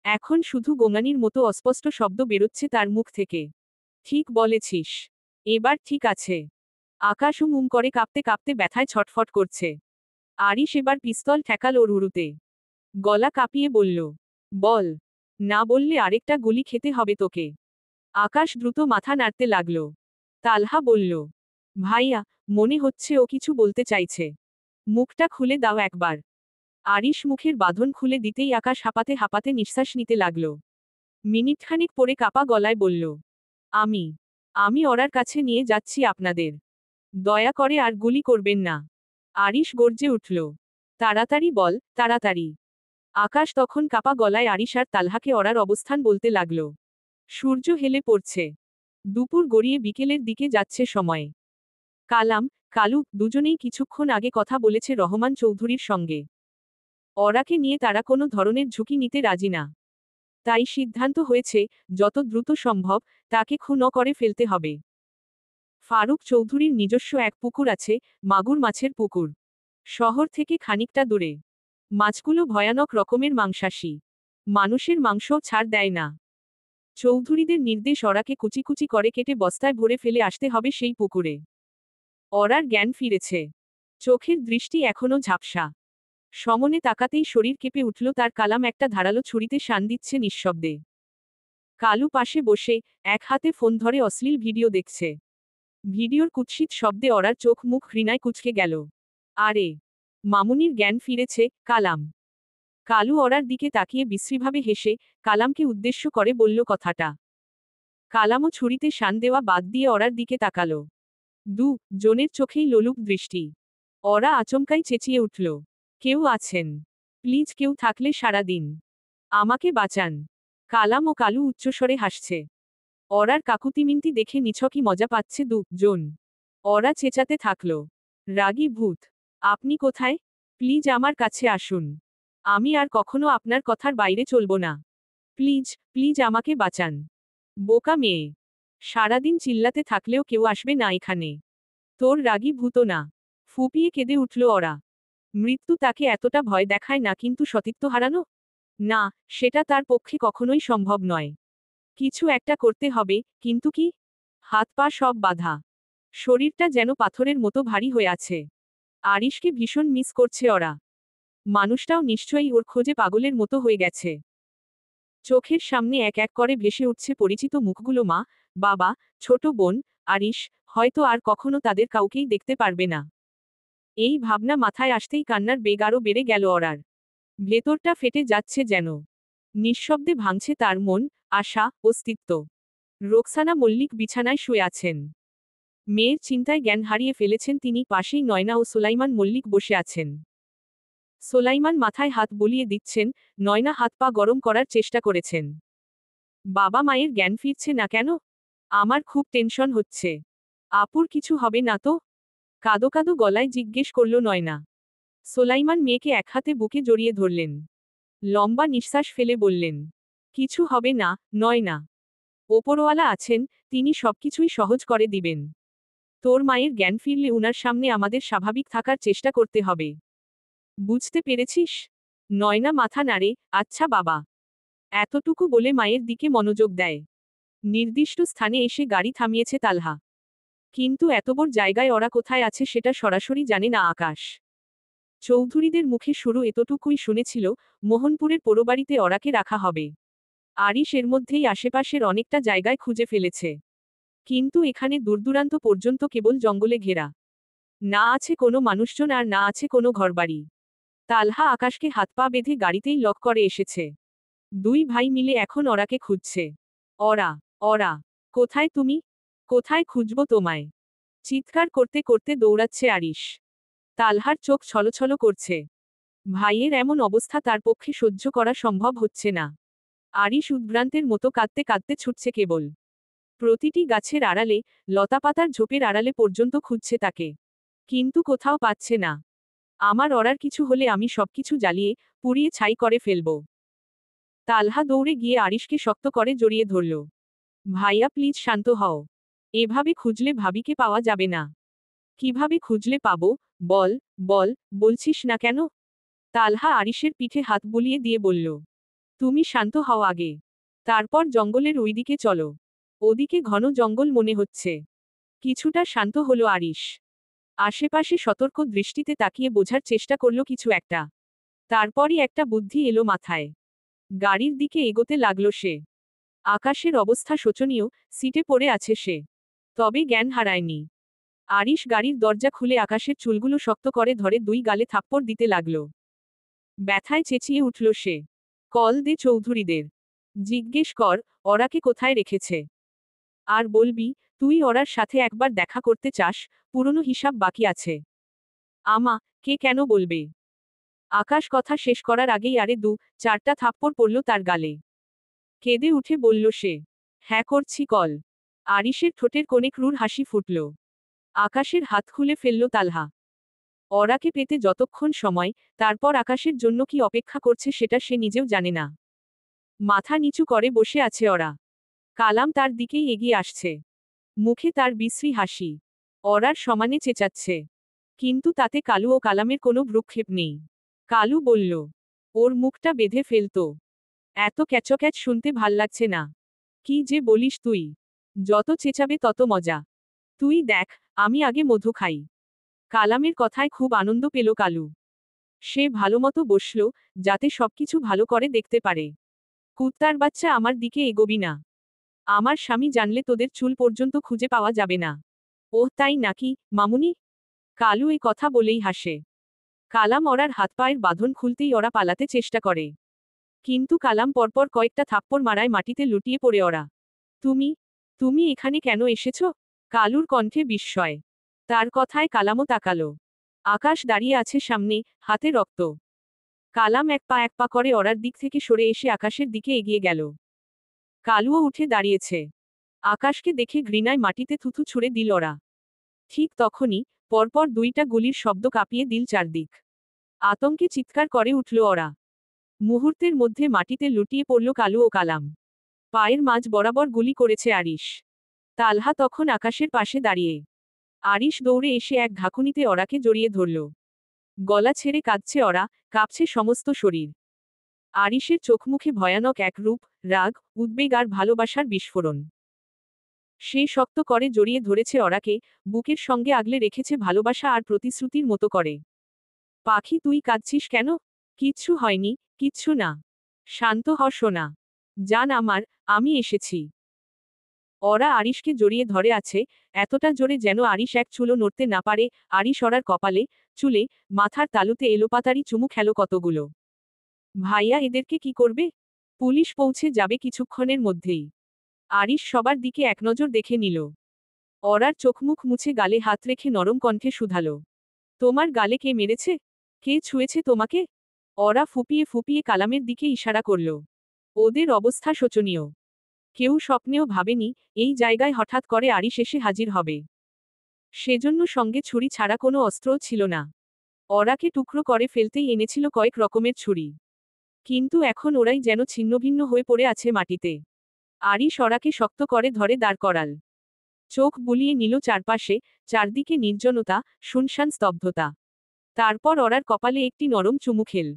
এখন শুধু গোঙানির মতো অস্পষ্ট শব্দ বেরোচ্ছে তার মুখ থেকে। ঠিক বলেছিস। এবার ঠিক আছে। আকাশ উম করে কাঁপতে কাঁপতে ব্যথায় ছটফট করছে। আরিশ এবার পিস্তল ঠেকাল ওর উরুতে। গলা কাঁপিয়ে বলল, বল। না বললে আরেকটা গুলি খেতে হবে তোকে। আকাশ দ্রুত মাথা নাড়তে লাগল। তালহা বলল, ভাইয়া, মনে হচ্ছে ও কিছু বলতে চাইছে। মুখটা খুলে দাও একবার। আরিশ মুখের বাঁধন খুলে দিতেই আকাশ হাঁপাতে হাঁপাতে নিঃশ্বাস নিতে লাগল। মিনিটখানিক পরে কাপা গলায় বলল, আমি আমি ওরার কাছে নিয়ে যাচ্ছি আপনাদের। দয়া করে আর গুলি করবেন না। আরিশ গর্জে উঠল, তাড়াতাড়ি বল, তাড়াতাড়ি। আকাশ তখন কাপা গলায় আরিশ আর তালহাকে ওরার অবস্থান বলতে লাগল। সূর্য হেলে পড়ছে। দুপুর গড়িয়ে বিকেলের দিকে যাচ্ছে সময়। কালাম, কালু দুজনেই কিছুক্ষণ আগে কথা বলেছে রহমান চৌধুরীর সঙ্গে। ওরাকে নিয়ে তারা কোনো ধরনের ঝুঁকি নিতে রাজি না। তাই সিদ্ধান্ত হয়েছে, যত দ্রুত সম্ভব তাকে খুন করে ফেলতে হবে। ফারুক চৌধুরীর নিজস্ব এক পুকুর আছে, মাগুর মাছের পুকুর। শহর থেকে খানিকটা দূরে। মাছগুলো ভয়ানক রকমের মাংসাশী। মানুষের মাংসও ছাড় দেয় না। চৌধুরীদের নির্দেশ ওরাকে কুচি কুচি করে কেটে বস্তায় ভরে ফেলে আসতে হবে সেই পুকুরে। ওরার জ্ঞান ফিরেছে। চোখের দৃষ্টি এখনো ঝাপসা। সমনে তাকাতেই শরীর কেঁপে উঠল তার। কালাম একটা ধারালো ছুরিতে শান দিচ্ছে নিঃশব্দে। কালু পাশে বসে এক হাতে ফোন ধরে অশ্লীল ভিডিও দেখছে। ভিডিওর কুৎসিত শব্দে ওরার চোখ মুখ ঘৃণায় কুঁচকে গেল। আরে, মামুনির জ্ঞান ফিরেছে। কালাম। কালু ওরার দিকে তাকিয়ে বিশ্রীভাবে হেসে কালামকে উদ্দেশ্য করে বলল কথাটা। কালামও ছুরিতে শান দেওয়া বাদ দিয়ে ওরার দিকে তাকালো। জনের চোখেই লোলুপ দৃষ্টি। ওরা আচমকাই চেঁচিয়ে উঠল, কেউ আছেন? প্লিজ কেউ থাকলে সারাদিন আমাকে বাঁচান। কালাম ও কালু উচ্চস্বরে হাসছে। ওরার কাকুতিমিনতি দেখে নিছকই মজা পাচ্ছে জন। ওরা চেঁচাতে থাকল, রাগী ভূত, আপনি কোথায়? প্লিজ আমার কাছে আসুন। আমি আর কখনো আপনার কথার বাইরে চলব না। প্লিজ, প্লিজ আমাকে বাঁচান। বোকা মেয়ে। সারাদিন চিল্লাতে থাকলেও কেউ আসবে না এখানে। তোর রাগী ভূত না। ফুপিয়ে কেঁদে উঠল ওরা। মৃত্যু তাকে এতটা ভয় দেখায় না, কিন্তু সতীত্ব হারানো? না, সেটা তার পক্ষে কখনোই সম্ভব নয়। কিছু একটা করতে হবে, কিন্তু কি? হাত পা সব বাঁধা। শরীরটা যেন পাথরের মতো ভারী হয়ে আছে। আরিশকে ভীষণ মিস করছে ওরা। মানুষটাও নিশ্চয়ই ওর খোঁজে পাগলের মতো হয়ে গেছে। চোখের সামনে এক এক করে ভেসে উঠছে পরিচিত মুখগুলো। মা, বাবা, ছোট বোন, আরিশ। হয়তো আর কখনো তাদের কাউকেই দেখতে পারবে না। এই ভাবনা মাথায় আসতেই কান্নার বেগ আরও বেড়ে গেল ওরার। ভেতরটা ফেটে যাচ্ছে যেন। নিঃশব্দে ভাঙছে তার মন, আশা, অস্তিত্ব। রোকসানা মল্লিক বিছানায় শুয়ে আছেন। মেয়ের চিন্তায় জ্ঞান হারিয়ে ফেলেছেন তিনি। পাশেই নয়না ও সোলাইমান মল্লিক বসে আছেন। সোলাইমান মাথায় হাত বুলিয়ে দিচ্ছেন, নয়না হাত পা গরম করার চেষ্টা করেছেন। বাবা মায়ের জ্ঞান ফিরছে না কেন? আমার খুব টেনশন হচ্ছে। আপুর কিছু হবে না তো? কাঁদো কাঁদো গলায় জিজ্ঞেস করল নয়না। সোলাইমান মেয়েকে এক হাতে বুকে জড়িয়ে ধরলেন। লম্বা নিঃশ্বাস ফেলে বললেন, কিছু হবে না, নয়না। ওপরওয়ালা আছেন, তিনি সবকিছুই সহজ করে দিবেন। তোর মায়ের জ্ঞান ফিরলে উনার সামনে আমাদের স্বাভাবিক থাকার চেষ্টা করতে হবে। বুঝতে পেরেছিস? নয়না মাথা নাড়ে, আচ্ছা বাবা। এতটুকু বলে মায়ের দিকে মনোযোগ দেয়। নির্দিষ্ট স্থানে এসে গাড়ি থামিয়েছে তালহা। কিন্তু এত বড় জায়গায় ওরা কোথায় আছে সেটা সরাসরি জানে না আকাশ। চৌধুরীদের মুখে শুরু এতটুকুই শুনেছিল, মোহনপুরের পোড়োবাড়িতে ওরাকে রাখা হবে। আরিশ এর মধ্যেই আশেপাশের অনেকটা জায়গায় খুঁজে ফেলেছে। কিন্তু এখানে দূরদূরান্ত পর্যন্ত কেবল জঙ্গলে ঘেরা। না আছে কোনো মানুষজন আর না আছে কোনো ঘরবাড়ি। তালহা আকাশকে হাত পা বেঁধে গাড়িতেই লক করে এসেছে। দুই ভাই মিলে এখন ওরাকে খুঁজছে। ওরা ওরা কোথায় তুমি? কোথায় খুঁজব তোমায়? চিৎকার করতে করতে দৌড়াচ্ছে আরিশ। তালহার চোখ ছলছল করছে। ভাইয়ের এমন অবস্থা তার পক্ষে সহ্য করা সম্ভব হচ্ছে না। আরিশ উদ্ভ্রান্তের মতো কাঁদতে কাঁদতে ছুটছে কেবল। প্রতিটি গাছের আড়ালে, লতাপাতার ঝোপের আড়ালে পর্যন্ত খুঁজছে তাকে। কিন্তু কোথাও পাচ্ছে না। আমার অরার কিছু হলে আমি সবকিছু জ্বালিয়ে পুড়িয়ে ছাই করে ফেলব। তালহা দৌড়ে গিয়ে আরিশকে শক্ত করে জড়িয়ে ধরল। ভাইয়া প্লিজ শান্ত হও। এভাবে খুঁজলে ভাবিকে পাওয়া যাবে না। কিভাবে খুঁজলে পাবো? বল, বল, বলছিস না কেন? তালহা আরিশের পিঠে হাত বুলিয়ে দিয়ে বলল। তুমি শান্ত হও আগে। তারপর জঙ্গলের ওইদিকে চলো। ওদিকে ঘন জঙ্গল মনে হচ্ছে। কিছুটা শান্ত হলো আরিশ। আশেপাশে সতর্ক দৃষ্টিতে তাকিয়ে বোঝার চেষ্টা করল কিছু একটা। তারপরই একটা বুদ্ধি এলো মাথায়। গাড়ির দিকে এগোতে লাগলো সে। আকাশের অবস্থা শোচনীয়, সিটে পড়ে আছে সে। তবে জ্ঞান হারায়নি। আরিশ গাড়ির দরজা খুলে আকাশের চুলগুলো শক্ত করে ধরে দুই গালে থাপ্পড় দিতে লাগল। ব্যথায় চেঁচিয়ে উঠল সে। কল দে চৌধুরীদের। জিজ্ঞেস কর, ওরাকে কোথায় রেখেছে। আর বলবি, তুই ওরার সাথে একবার দেখা করতে চাস, পুরনো হিসাব বাকি আছে। আমা, কে কেন বলবে? আকাশ কথা শেষ করার আগেই আরে দু চারটা থাপ্পড় পড়ল তার গালে। কেঁদে উঠে বলল সে। হ্যাঁ করছি কল। আরিশের ঠোঁটের কোণে ক্রূর হাসি ফুটল। আকাশের হাত খুলে ফেলল তালহা। ওরাকে পেতে যতক্ষণ সময়, তারপর আকাশের জন্য কি অপেক্ষা করছে সেটা সে নিজেও জানে না। মাথা নিচু করে বসে আছে ওরা। কালাম তার দিকেই এগিয়ে আসছে। মুখে তার বিশ্রী হাসি। ওরার সমানে চেঁচাচ্ছে। কিন্তু তাতে কালু ও কালামের কোনো ভ্রুক্ষেপ নেই। কালু বলল। ওর মুখটা বেঁধে ফেলতো। এত ক্যাচক্যাচ শুনতে ভাল লাগছে না। কি যে বলিস তুই? যত চেঁচাবে তত মজা। তুই দেখ, আমি আগে মধু খাই। কালামের কথায় খুব আনন্দ পেল কালু। সে ভালোমতো বসল, যাতে সবকিছু ভালো করে দেখতে পারে। কুত্তার বাচ্চা আমার দিকে এগোবি না। আমার স্বামী জানলে তোদের চুল পর্যন্ত খুঁজে পাওয়া যাবে না। ওহ তাই নাকি, মামুনি? কালু এ কথা বলেই হাসে। কালাম ওরার হাত পায়ের বাঁধন খুলতেই ওরা পালাতে চেষ্টা করে। কিন্তু কালাম পরপর কয়েকটা থাপ্পড় মারায় মাটিতে লুটিয়ে পড়ে ওরা। তুমি, তুমি এখানে কেন এসেছ? কালুর কণ্ঠে বিস্ময়। তার কথায় কালামও তাকালো। আকাশ দাঁড়িয়ে আছে সামনে, হাতে রক্ত। কালাম এক পা করে ওরার দিক থেকে সরে এসে আকাশের দিকে এগিয়ে গেল। কালুও উঠে দাঁড়িয়েছে। আকাশকে দেখে ঘৃণায় মাটিতে থুথু ছুঁড়ে দিল ওরা। ঠিক তখনই, পরপর দুইটা গুলির শব্দ কাঁপিয়ে দিল চারদিক। আতঙ্কে চিৎকার করে উঠল ওরা। মুহূর্তের মধ্যে মাটিতে লুটিয়ে পড়ল কালু ও কালাম। পায়ের মাঝ বরাবর গুলি করেছে আরিশ। তালহা তখন আকাশের পাশে দাঁড়িয়ে। আরিশ দৌড়ে এসে এক ঝাঁকুনিতে ওরাকে জড়িয়ে ধরল। গলা ছেড়ে কাঁদছে ওরা, কাঁপছে সমস্ত শরীর। আরিশের চোখমুখে ভয়ানক এক রূপ, রাগ, উদ্বেগ আর ভালোবাসার বিস্ফোরণ। সে শক্ত করে জড়িয়ে ধরেছে ওরাকে, বুকের সঙ্গে আগলে রেখেছে ভালোবাসা আর প্রতিশ্রুতির মতো করে। পাখি তুই কাঁদছিস কেন? কিচ্ছু হয়নি, কিচ্ছু না। শান্ত হ সোনা। জান আমার, আমি এসেছি। ওরা আরিশকে জড়িয়ে ধরে আছে, এতটা জোরে যেন আরিশ এক চুলও নড়তে না পারে। আরিশ ওরার কপালে, চুলে, মাথার তালুতে এলোপাতাড়ি চুমু খেলো কতগুলো। ভাইয়া এদেরকে কি করবে? পুলিশ পৌঁছে যাবে কিছুক্ষণের মধ্যেই। আরিশ সবার দিকে একনজর দেখে নিল। ওরার চোখমুখ মুছে গালে হাত রেখে নরম কণ্ঠে শুধালো। তোমার গালে কে মেরেছে? কে ছুঁয়েছে তোমাকে? ওরা ফুপিয়ে ফুপিয়ে কালামের দিকে ইশারা করল। ওদের অবস্থা শোচনীয়। কেউ স্বপ্নেও ভাবেনি, এই জায়গায় হঠাৎ করে আরিশ এসে হাজির হবে। সেজন্য সঙ্গে ছুরি ছাড়া কোনো অস্ত্রও ছিল না। ওরাকে টুকরো করে ফেলতেই এনেছিল কয়েক রকমের ছুরি। কিন্তু এখন ওরাই যেন ছিন্নভিন্ন হয়ে পড়ে আছে মাটিতে। আরিশ ওরাকে শক্ত করে ধরে দাঁড় করাল। চোখ বুলিয়ে নিল চারপাশে, চারদিকে নির্জনতা, শুনশান স্তব্ধতা। তারপর ওরার কপালে একটি নরম চুমু খেল।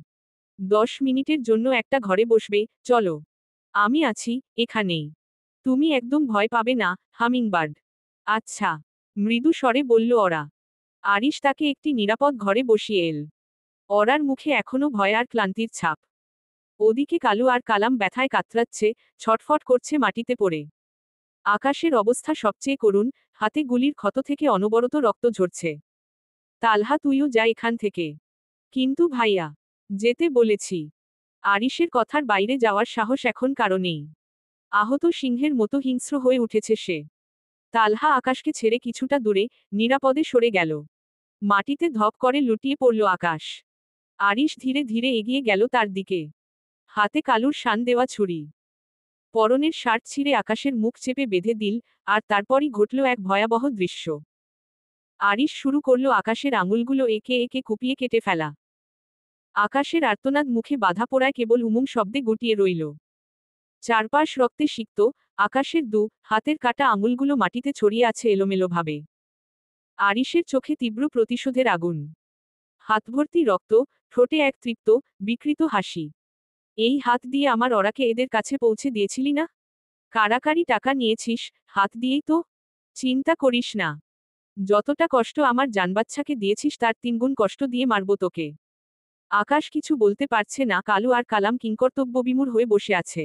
10 মিনিটের জন্য একটা ঘরে বসবে, চলো। আমি আছি, এখানেই। তুমি একদম ভয় পাবে না, হামিংবার্ড। আচ্ছা। মৃদু স্বরে বলল ওরা। আরিশ তাকে একটি নিরাপদ ঘরে বসিয়ে এল। ওরার মুখে এখনো ভয় আর ক্লান্তির ছাপ। ওদিকে কালু আর কালাম ব্যথায় কাতরাচ্ছে, ছটফট করছে মাটিতে পড়ে। আকাশের অবস্থা সবচেয়ে করুণ, হাতে গুলির ক্ষত থেকে অনবরত রক্ত ঝরছে। তালহা তুইও যা এখান থেকে। কিন্তু ভাইয়া। যেতে বলেছি। আরিশের কথার বাইরে যাওয়ার সাহস এখন কারো নেই। আহত সিংহের মতো হিংস্র হয়ে উঠেছে সে। তালহা আকাশকে ছেড়ে কিছুটা দূরে, নিরাপদে সরে গেল। মাটিতে ধপ করে লুটিয়ে পড়ল আকাশ। আরিশ ধীরে ধীরে এগিয়ে গেল তার দিকে। হাতে কালুর শান দেওয়া ছুরি। পরনের শার্ট ছিঁড়ে আকাশের মুখ চেপে বেঁধে দিল, আর তারপরই ঘটল এক ভয়াবহ দৃশ্য। আরিশ শুরু করল আকাশের আঙুলগুলো একে একে কুপিয়ে কেটে ফেলা। আকাশের আর্তনাদ মুখে বাধা পড়ায় কেবল উমুম শব্দে গুটিয়ে রইল। চারপাশ রক্তে সিক্ত, আকাশের হাতের কাটা আঙুলগুলো মাটিতে ছড়িয়ে আছে এলোমেলোভাবে। আরিশের চোখে তীব্র প্রতিশোধের আগুন। হাত ভর্তি রক্ত, ঠোঁটে এক তৃপ্ত, বিকৃত হাসি। এই হাত দিয়ে আমার ওরাকে এদের কাছে পৌঁছে দিয়েছিলি না? কারাকারি টাকা নিয়েছিস, হাত দিয়েই তো। চিন্তা করিস না, যতটা কষ্ট আমার জানবাচ্চাকে দিয়েছিস তার 3 গুণ কষ্ট দিয়ে মারব তোকে। আকাশ কিছু বলতে পারছে না, কালু আর কালাম কিংকর্তব্যবিমূঢ় হয়ে বসে আছে।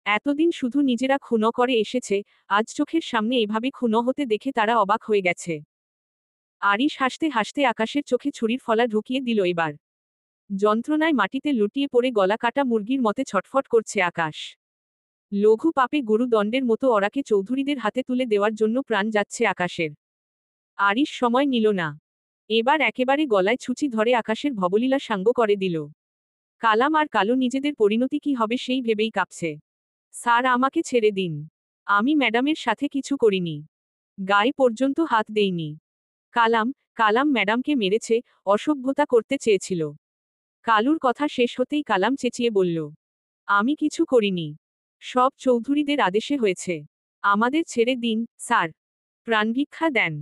এতদিন শুধু নিজেরা খুন করে এসেছে, আজ চোখের সামনে এভাবে খুন হতে দেখে তারা অবাক হয়ে গেছে। আরিশ হাসতে হাসতে আকাশের চোখে ছুরির ফলা ঢুকিয়ে দিল এবার। যন্ত্রণায় মাটিতে লুটিয়ে পড়ে গলা কাটা মুরগির মতে ছটফট করছে আকাশ। লঘু পাপে গুরুদণ্ডের মতো ওরাকে চৌধুরীদের হাতে তুলে দেওয়ার জন্য প্রাণ যাচ্ছে আকাশের। আরিশ সময় নিল না। এবার একেবারে গলায় ছুঁচি ধরে আকাশের ভবলীলা সাঙ্গ করে দিল। কালাম আর কালু নিজেদের পরিণতি কি হবে সেই ভেবেই কাঁপছে। স্যার, আমাকে ছেড়ে দিন। আমি ম্যাডামের সাথে কিছু করিনি। গায়ে পর্যন্ত হাত দেইনি। কালাম ম্যাডামকে মেরেছে, অসভ্যতা করতে চেয়েছিল। কালুর কথা শেষ হতেই কালাম চেঁচিয়ে বলল, আমি কিছু করিনি। সব চৌধুরীদের আদেশে হয়েছে। আমাদের ছেড়ে দিন, স্যার। প্রাণভিক্ষা দেন।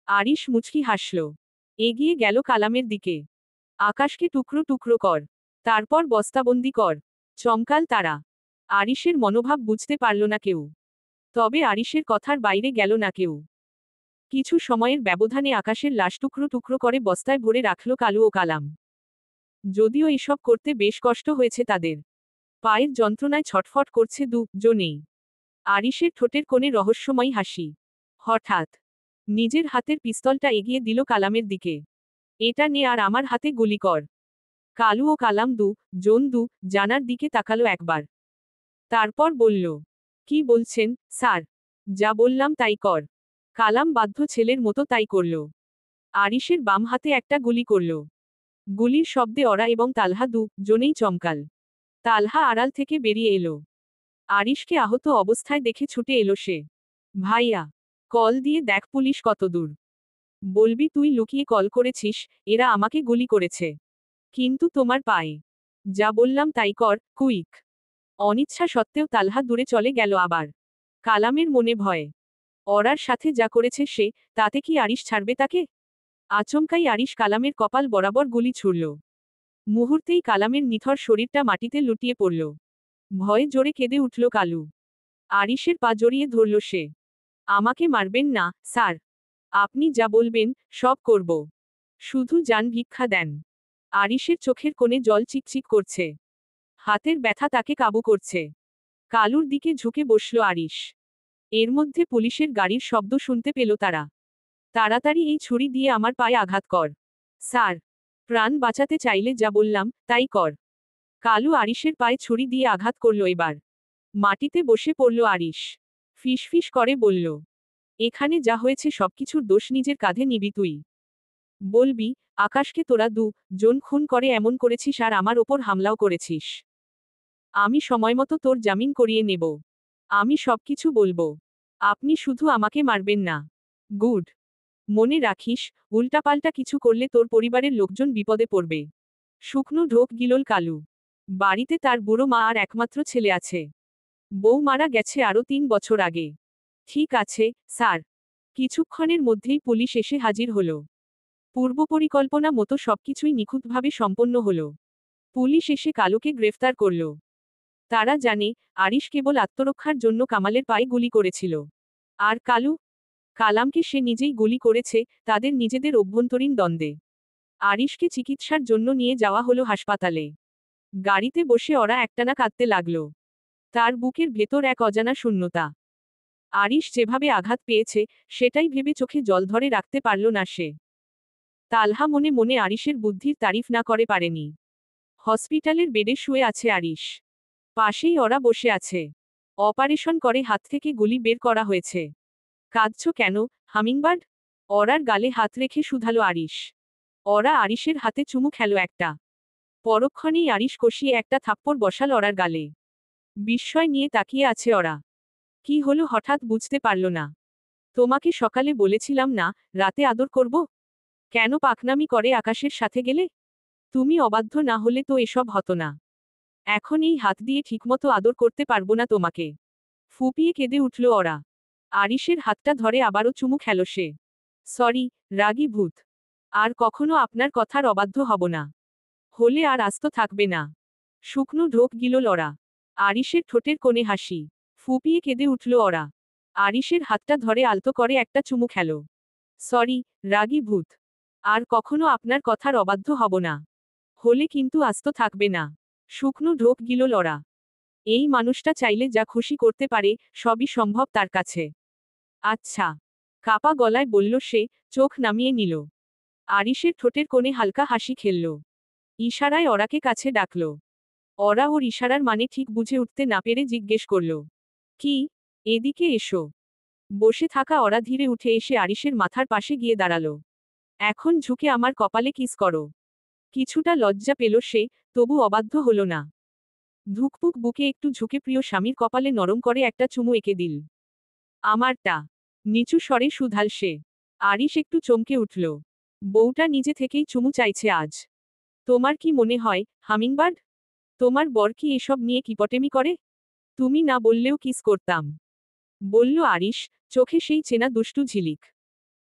আরিশ মুচকি হাসল। এগিয়ে গেল কালামের দিকে। আকাশকে টুকরো টুকরো কর। তারপর বস্তাবন্দি কর। চমকাল তারা। আরিশের মনোভাব বুঝতে পারল না কেউ। তবে আরিশের কথার বাইরে গেল না কেউ। কিছু সময়ের ব্যবধানে আকাশের লাশ টুকরো টুকরো করে বস্তায় ভরে রাখল কালু ও কালাম। যদিও এসব করতে বেশ কষ্ট হয়েছে তাদের। পায়ের যন্ত্রণায় ছটফট করছে দুজনেই। আরিশের ঠোঁটের কোণে রহস্যময় হাসি। হঠাৎ নিজের হাতের পিস্তলটা এগিয়ে দিল কালামের দিকে। এটা নে আর আমার হাতে গুলি কর। কালু ও কালাম জন জানার দিকে তাকালো একবার। তারপর বলল, কি বলছেন, স্যার? যা বললাম তাই কর। কালাম বাধ্য ছেলের মতো তাই করল। আরিশের বাম হাতে একটা গুলি করল। গুলির শব্দে ওরা এবং তালহা জনেই চমকাল। তালহা আড়াল থেকে বেরিয়ে এলো। আরিশকে আহত অবস্থায় দেখে ছুটে এলো সে। ভাইয়া, কল দিয়ে দেখ পুলিশ কতদূর। বলবি তুই লুকিয়ে কল করেছিস, এরা আমাকে গুলি করেছে। কিন্তু তোমার পায়ে। যা বললাম তাই কর, কুইক। অনিচ্ছা সত্ত্বেও তালহা দূরে চলে গেল আবার। কালামের মনে ভয়। ওরার সাথে যা করেছে সে, তাতে কি আরিশ ছাড়বে তাকে? আচমকাই আরিশ কালামের কপাল বরাবর গুলি ছুড়ল। মুহূর্তেই কালামের নিথর শরীরটা মাটিতে লুটিয়ে পড়ল। ভয়ে জোরে কেঁদে উঠল কালু। আরিশের পা জড়িয়ে ধরল সে। আমাকে মারবেন না, স্যার। আপনি যা বলবেন, সব করব। শুধু যান ভিক্ষা দেন। আরিশের চোখের কোণে জল চিকচিক করছে। হাতের ব্যথা তাকে কাবু করছে। কালুর দিকে ঝুঁকে বসল আরিশ। এর মধ্যে পুলিশের গাড়ির শব্দ শুনতে পেল তারা। তাড়াতাড়ি এই ছুরি দিয়ে আমার পায়ে আঘাত কর। স্যার, প্রাণ বাঁচাতে চাইলে যা বললাম, তাই কর। কালু আরিশের পায়ে ছুরি দিয়ে আঘাত করল এবার। মাটিতে বসে পড়ল আরিশ। ফিসফিস করে বলল, এখানে যা হয়েছে সবকিছুর দোষ নিজের কাঁধে নিবি তুই। বলবি, আকাশকে তোরা জন খুন করে এমন করেছিস আর আমার ওপর হামলাও করেছিস। আমি সময়মতো তোর জামিন করিয়ে নেব। আমি সবকিছু বলবো। আপনি শুধু আমাকে মারবেন না। গুড। মনে রাখিস, উল্টাপাল্টা কিছু করলে তোর পরিবারের লোকজন বিপদে পড়বে। শুকনো ঢোক গিলল কালু। বাড়িতে তার বুড়ো মা আর একমাত্র ছেলে আছে। বউ মারা গেছে আরও 3 বছর আগে। ঠিক আছে, স্যার। কিছুক্ষণের মধ্যেই পুলিশ এসে হাজির হলো। পূর্বপরিকল্পনা মতো সবকিছুই নিখুঁতভাবে সম্পন্ন হলো। পুলিশ এসে কালুকে গ্রেফতার করল। তারা জানে, আরিশ কেবল আত্মরক্ষার জন্য কামালের পায়ে গুলি করেছিল। আর কালামকে সে নিজেই গুলি করেছে, তাদের নিজেদের অভ্যন্তরীণ দ্বন্দ্বে। আরিশকে চিকিৎসার জন্য নিয়ে যাওয়া হলো হাসপাতালে। গাড়িতে বসে ওরা একটানা কাঁদতে লাগল। তার বুকের ভেতর এক অজানা শূন্যতা। আরিশ যেভাবে আঘাত পেয়েছে, সেটাই ভেবে চোখে জল ধরে রাখতে পারল না সে। তালহা মনে মনে আরিশের বুদ্ধির তারিফ না করে পারেনি। হসপিটালের বেডে শুয়ে আছে আরিশ। পাশেই ওরা বসে আছে। অপারেশন করে হাত থেকে গুলি বের করা হয়েছে। কাঁদছ কেন, হামিংবার্ড? ওরার গালে হাত রেখে শুধালো আরিশ। ওরা আরিশের হাতে চুমু খেল একটা। পরক্ষণেই আরিশ কষিয়ে একটা থাপ্পড় বসাল ওরার গালে। বিস্ময় নিয়ে তাকিয়ে আছে ওরা। কি হলো হঠাৎ বুঝতে পারল না। তোমাকে সকালে বলেছিলাম না রাতে আদর করব? কেন পাকনামি করে আকাশের সাথে গেলে? তুমি অবাধ্য না হলে তো এসব হতো না। এখন এই হাত দিয়ে ঠিকমতো আদর করতে পারবো না তোমাকে। ফুপিয়ে কেঁদে উঠল ওরা। আরিশের হাতটা ধরে আবারও চুমু খেল সে। সরি, রাগী ভূত। আর কখনো আপনার কথার অবাধ্য হব না। হলে আর আস্ত থাকবে না। শুকনো ঢোক গিল লরা। আরিশের ঠোঁটের কোণে হাসি। ফুপিয়ে কেঁদে উঠল ওরা। আরিশের হাতটা ধরে আলতো করে একটা চুমু খেল। সরি, রাগী ভূত। আর কখনো আপনার কথার অবাধ্য হব না। হলে কিন্তু আস্ত থাকবে না। শুকনো ঢোক গিল লরা। এই মানুষটা চাইলে যা খুশি করতে পারে, সবই সম্ভব তার কাছে। আচ্ছা। কাপা গলায় বলল সে, চোখ নামিয়ে নিল। আরিশের ঠোঁটের কোণে হালকা হাসি খেলল। ইশারায় ওরাকে কাছে ডাকল। ওরা ওর ইশারার মানে ঠিক বুঝে উঠতে না পেরে জিজ্ঞেস করল। কি? এদিকে এসো। বসে থাকা ওরা ধীরে উঠে এসে আরিশের মাথার পাশে গিয়ে দাঁড়ালো। এখন ঝুঁকে আমার কপালে কিস করো। কিছুটা লজ্জা পেল সে, তবু অবাধ্য হল না। ধুকপুক বুকে একটু ঝুঁকে প্রিয় স্বামীর কপালে নরম করে একটা চুমু এঁকে দিল। আমারটা। নিচু স্বরে শুধাল সে। আরিশ একটু চমকে উঠল। বউটা নিজে থেকেই চুমু চাইছে আজ। তোমার কি মনে হয়, হামিংবার্ড? তোমার বর কি এসব নিয়ে কিপটেমি করে? তুমি না বললেও কিস করতাম। বলল আরিশ, চোখে সেই চেনা দুষ্টু ঝিলিক।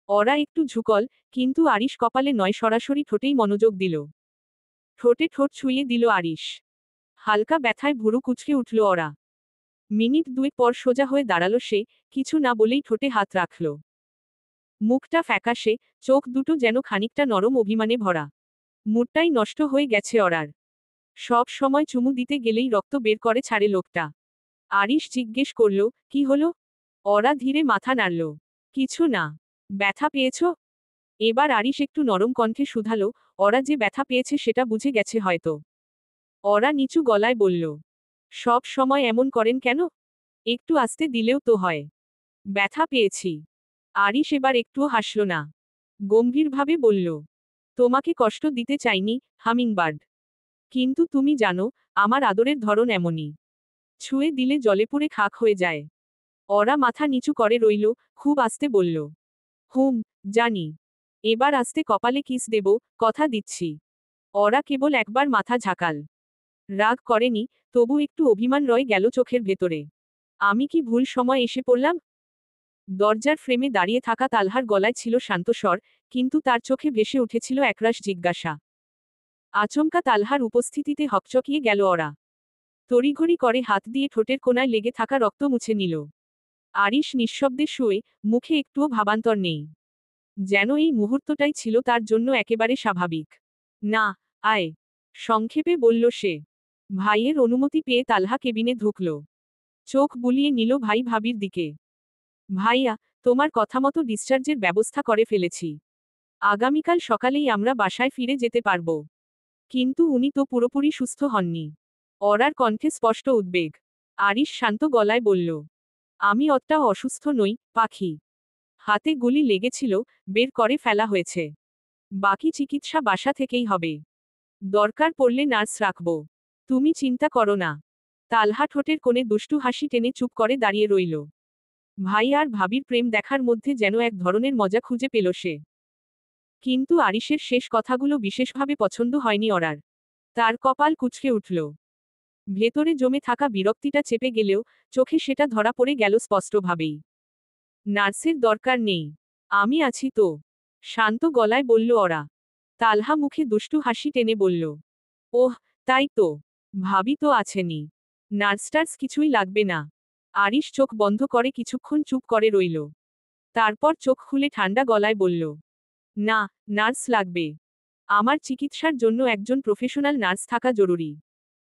ওরা একটু ঝুকল, কিন্তু আরিশ কপালে নয় সরাসরি ঠোঁটেই মনোযোগ দিল। ঠোঁটে ঠোঁট ছুঁয়ে দিল আরিশ। হালকা ব্যথায় ভুরু কুঁচকে উঠল ওরা। মিনিট দুই পর সোজা হয়ে দাঁড়ালো সে, কিছু না বলেই ঠোঁটে হাত রাখল। মুখটা ফ্যাকাশে, চোখ দুটো যেন খানিকটা নরম অভিমানে ভরা। মুডটাই নষ্ট হয়ে গেছে ওরার। সব সময় চুমু দিতে গেলেই রক্ত বের করে ছাড়ে লোকটা। আরিশ জিজ্ঞেস করল, কি হলো? ওরা ধীরে মাথা নাড়ল। কিছু না। ব্যথা পেয়েছ? এবার আরিশ একটু নরম কণ্ঠে শুধালো, ওরা যে ব্যথা পেয়েছে সেটা বুঝে গেছে হয়তো। ওরা নিচু গলায় বলল। সব সময় এমন করেন কেন? একটু আস্তে দিলেও তো হয়। ব্যথা পেয়েছি। আরিশ এবার একটুও হাসল না। গম্ভীরভাবে বলল। তোমাকে কষ্ট দিতে চাইনি, হামিংবার্ড। কিন্তু তুমি জানো, আমার আদরের ধরন এমনই। ছুঁয়ে দিলে জলে পুড়ে খাক হয়ে যায়। ওরা মাথা নিচু করে রইল, খুব আস্তে বলল। হুম, জানি। এবার আস্তে কপালে কিস দেব, কথা দিচ্ছি। ওরা কেবল একবার মাথা ঝাঁকাল। রাগ করেনি, তবু একটু অভিমান রয়ে গেল চোখের ভেতরে। আমি কি ভুল সময় এসে পড়লাম? দরজার ফ্রেমে দাঁড়িয়ে থাকা তালহার গলায় ছিল শান্ত স্বর, কিন্তু তার চোখে ভেসে উঠেছিল একরাশ জিজ্ঞাসা। আচমকা তালহার উপস্থিতিতে হকচকিয়ে গেল ওরা। তড়িঘড়ি করে হাত দিয়ে ঠোঁটের কোণায় লেগে থাকা রক্ত মুছে নিল। আরিশ নিঃশব্দে শুয়ে, মুখে একটুও ভাবান্তর নেই। যেন এই মুহূর্তটাই ছিল তার জন্য একেবারে স্বাভাবিক। না, আয়। সংক্ষেপে বলল সে। ভাইয়ের অনুমতি পেয়ে তালহা কেবিনে ঢুকল। চোখ বুলিয়ে নিল ভাই ভাবির দিকে। ভাইয়া, তোমার কথামতো ডিসচার্জের ব্যবস্থা করে ফেলেছি। আগামীকাল সকালেই আমরা বাসায় ফিরে যেতে পারব। কিন্তু উনি তো পুরোপুরি সুস্থ হননি। ওরার কণ্ঠে স্পষ্ট উদ্বেগ। আরিশ শান্ত গলায় বলল। আমি অতটাও অসুস্থ নই, পাখি। হাতে গুলি লেগেছিল, বের করে ফেলা হয়েছে। বাকি চিকিৎসা বাসা থেকেই হবে। দরকার পড়লে নার্স রাখব। তুমি চিন্তা করো না। তালহা ঠোঁটের কোণে দুষ্টু হাসি টেনে চুপ করে দাঁড়িয়ে রইল। ভাই আর ভাবির প্রেম দেখার মধ্যে যেন এক ধরনের মজা খুঁজে পেল সে। কিন্তু আরিশের শেষ কথাগুলো বিশেষভাবে পছন্দ হয়নি ওরার। তার কপাল কুঁচকে উঠল। ভেতরে জমে থাকা বিরক্তিটা চেপে গেলেও, চোখে সেটা ধরা পড়ে গেল স্পষ্টভাবেই। নার্সের দরকার নেই। আমি আছি তো। শান্ত গলায় বলল ওরা। তালহা মুখে দুষ্টু হাসি টেনে বলল। ওহ, তাই তো। ভাবি তো আছেনি। নার্স টার্স কিছুই লাগবে না। আরিশ চোখ বন্ধ করে কিছুক্ষণ চুপ করে রইল। তারপর চোখ খুলে ঠান্ডা গলায় বলল। না, নার্স লাগবে। আমার চিকিৎসার জন্য একজন প্রফেশনাল নার্স থাকা জরুরি।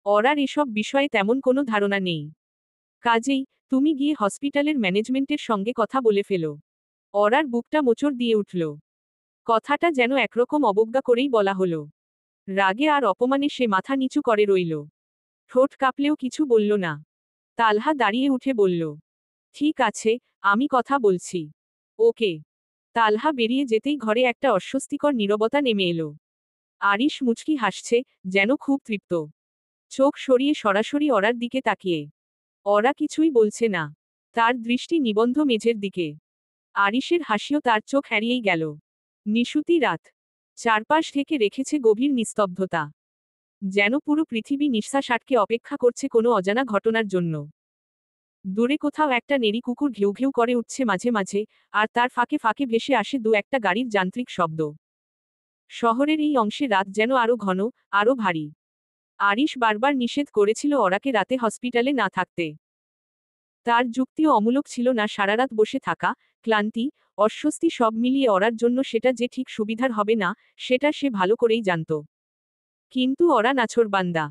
ওরার এসব বিষয়ে তেমন কোনো ধারণা নেই। কাজেই, তুমি গিয়ে হসপিটালের ম্যানেজমেন্টের সঙ্গে কথা বলে ফেলো। ওরার বুকটা মোচড় দিয়ে উঠল। কথাটা যেন একরকম অবজ্ঞা করেই বলা হলো। রাগে আর অপমানে সে মাথা নিচু করে রইল। ঠোঁট কাঁপলেও কিছু বলল না। তালহা দাঁড়িয়ে উঠে বলল। ঠিক আছে, আমি কথা বলছি। ওকে। তালহা বেরিয়ে যেতেই ঘরে একটা অস্বস্তিকর নীরবতা নেমে এলো। আরিশ মুচকি হাসছে, যেন খুব তৃপ্ত। চোখ সরিয়ে সরাসরি ওরার দিকে তাকিয়ে। ওরা কিছুই বলছে না। তার দৃষ্টি নিবন্ধ মেঝের দিকে। আরিশের হাসিও তার চোখ এড়িয়েই গেল। নিশুতি রাত। চারপাশ থেকে রেখেছে গভীর নিস্তব্ধতা। যেন পুরো পৃথিবী নিঃশ্বাস আটকে অপেক্ষা করছে কোনো অজানা ঘটনার জন্য। দূরে কোথাও একটা নেড়ি কুকুর ঘেউ ঘেউ করে উঠছে মাঝে মাঝে, আর তার ফাঁকে ফাঁকে ভেসে আসে দু একটা গাড়ির যান্ত্রিক শব্দ। শহরের এই অংশে রাত যেন আরো ঘন, আরো ভারী। আরিশ বারবার নিষেধ করেছিল ওরাকে রাতে হসপিটালে না থাকতে। তার যুক্তিও অমূলক ছিল না। সারারাত বসে থাকা, ক্লান্তি, অস্বস্তি সব মিলিয়ে ওরার জন্য সেটা যে ঠিক সুবিধার হবে না, সেটা সে ভালো করেই জানত। কিন্তু ওরা নাছোড়বান্দা।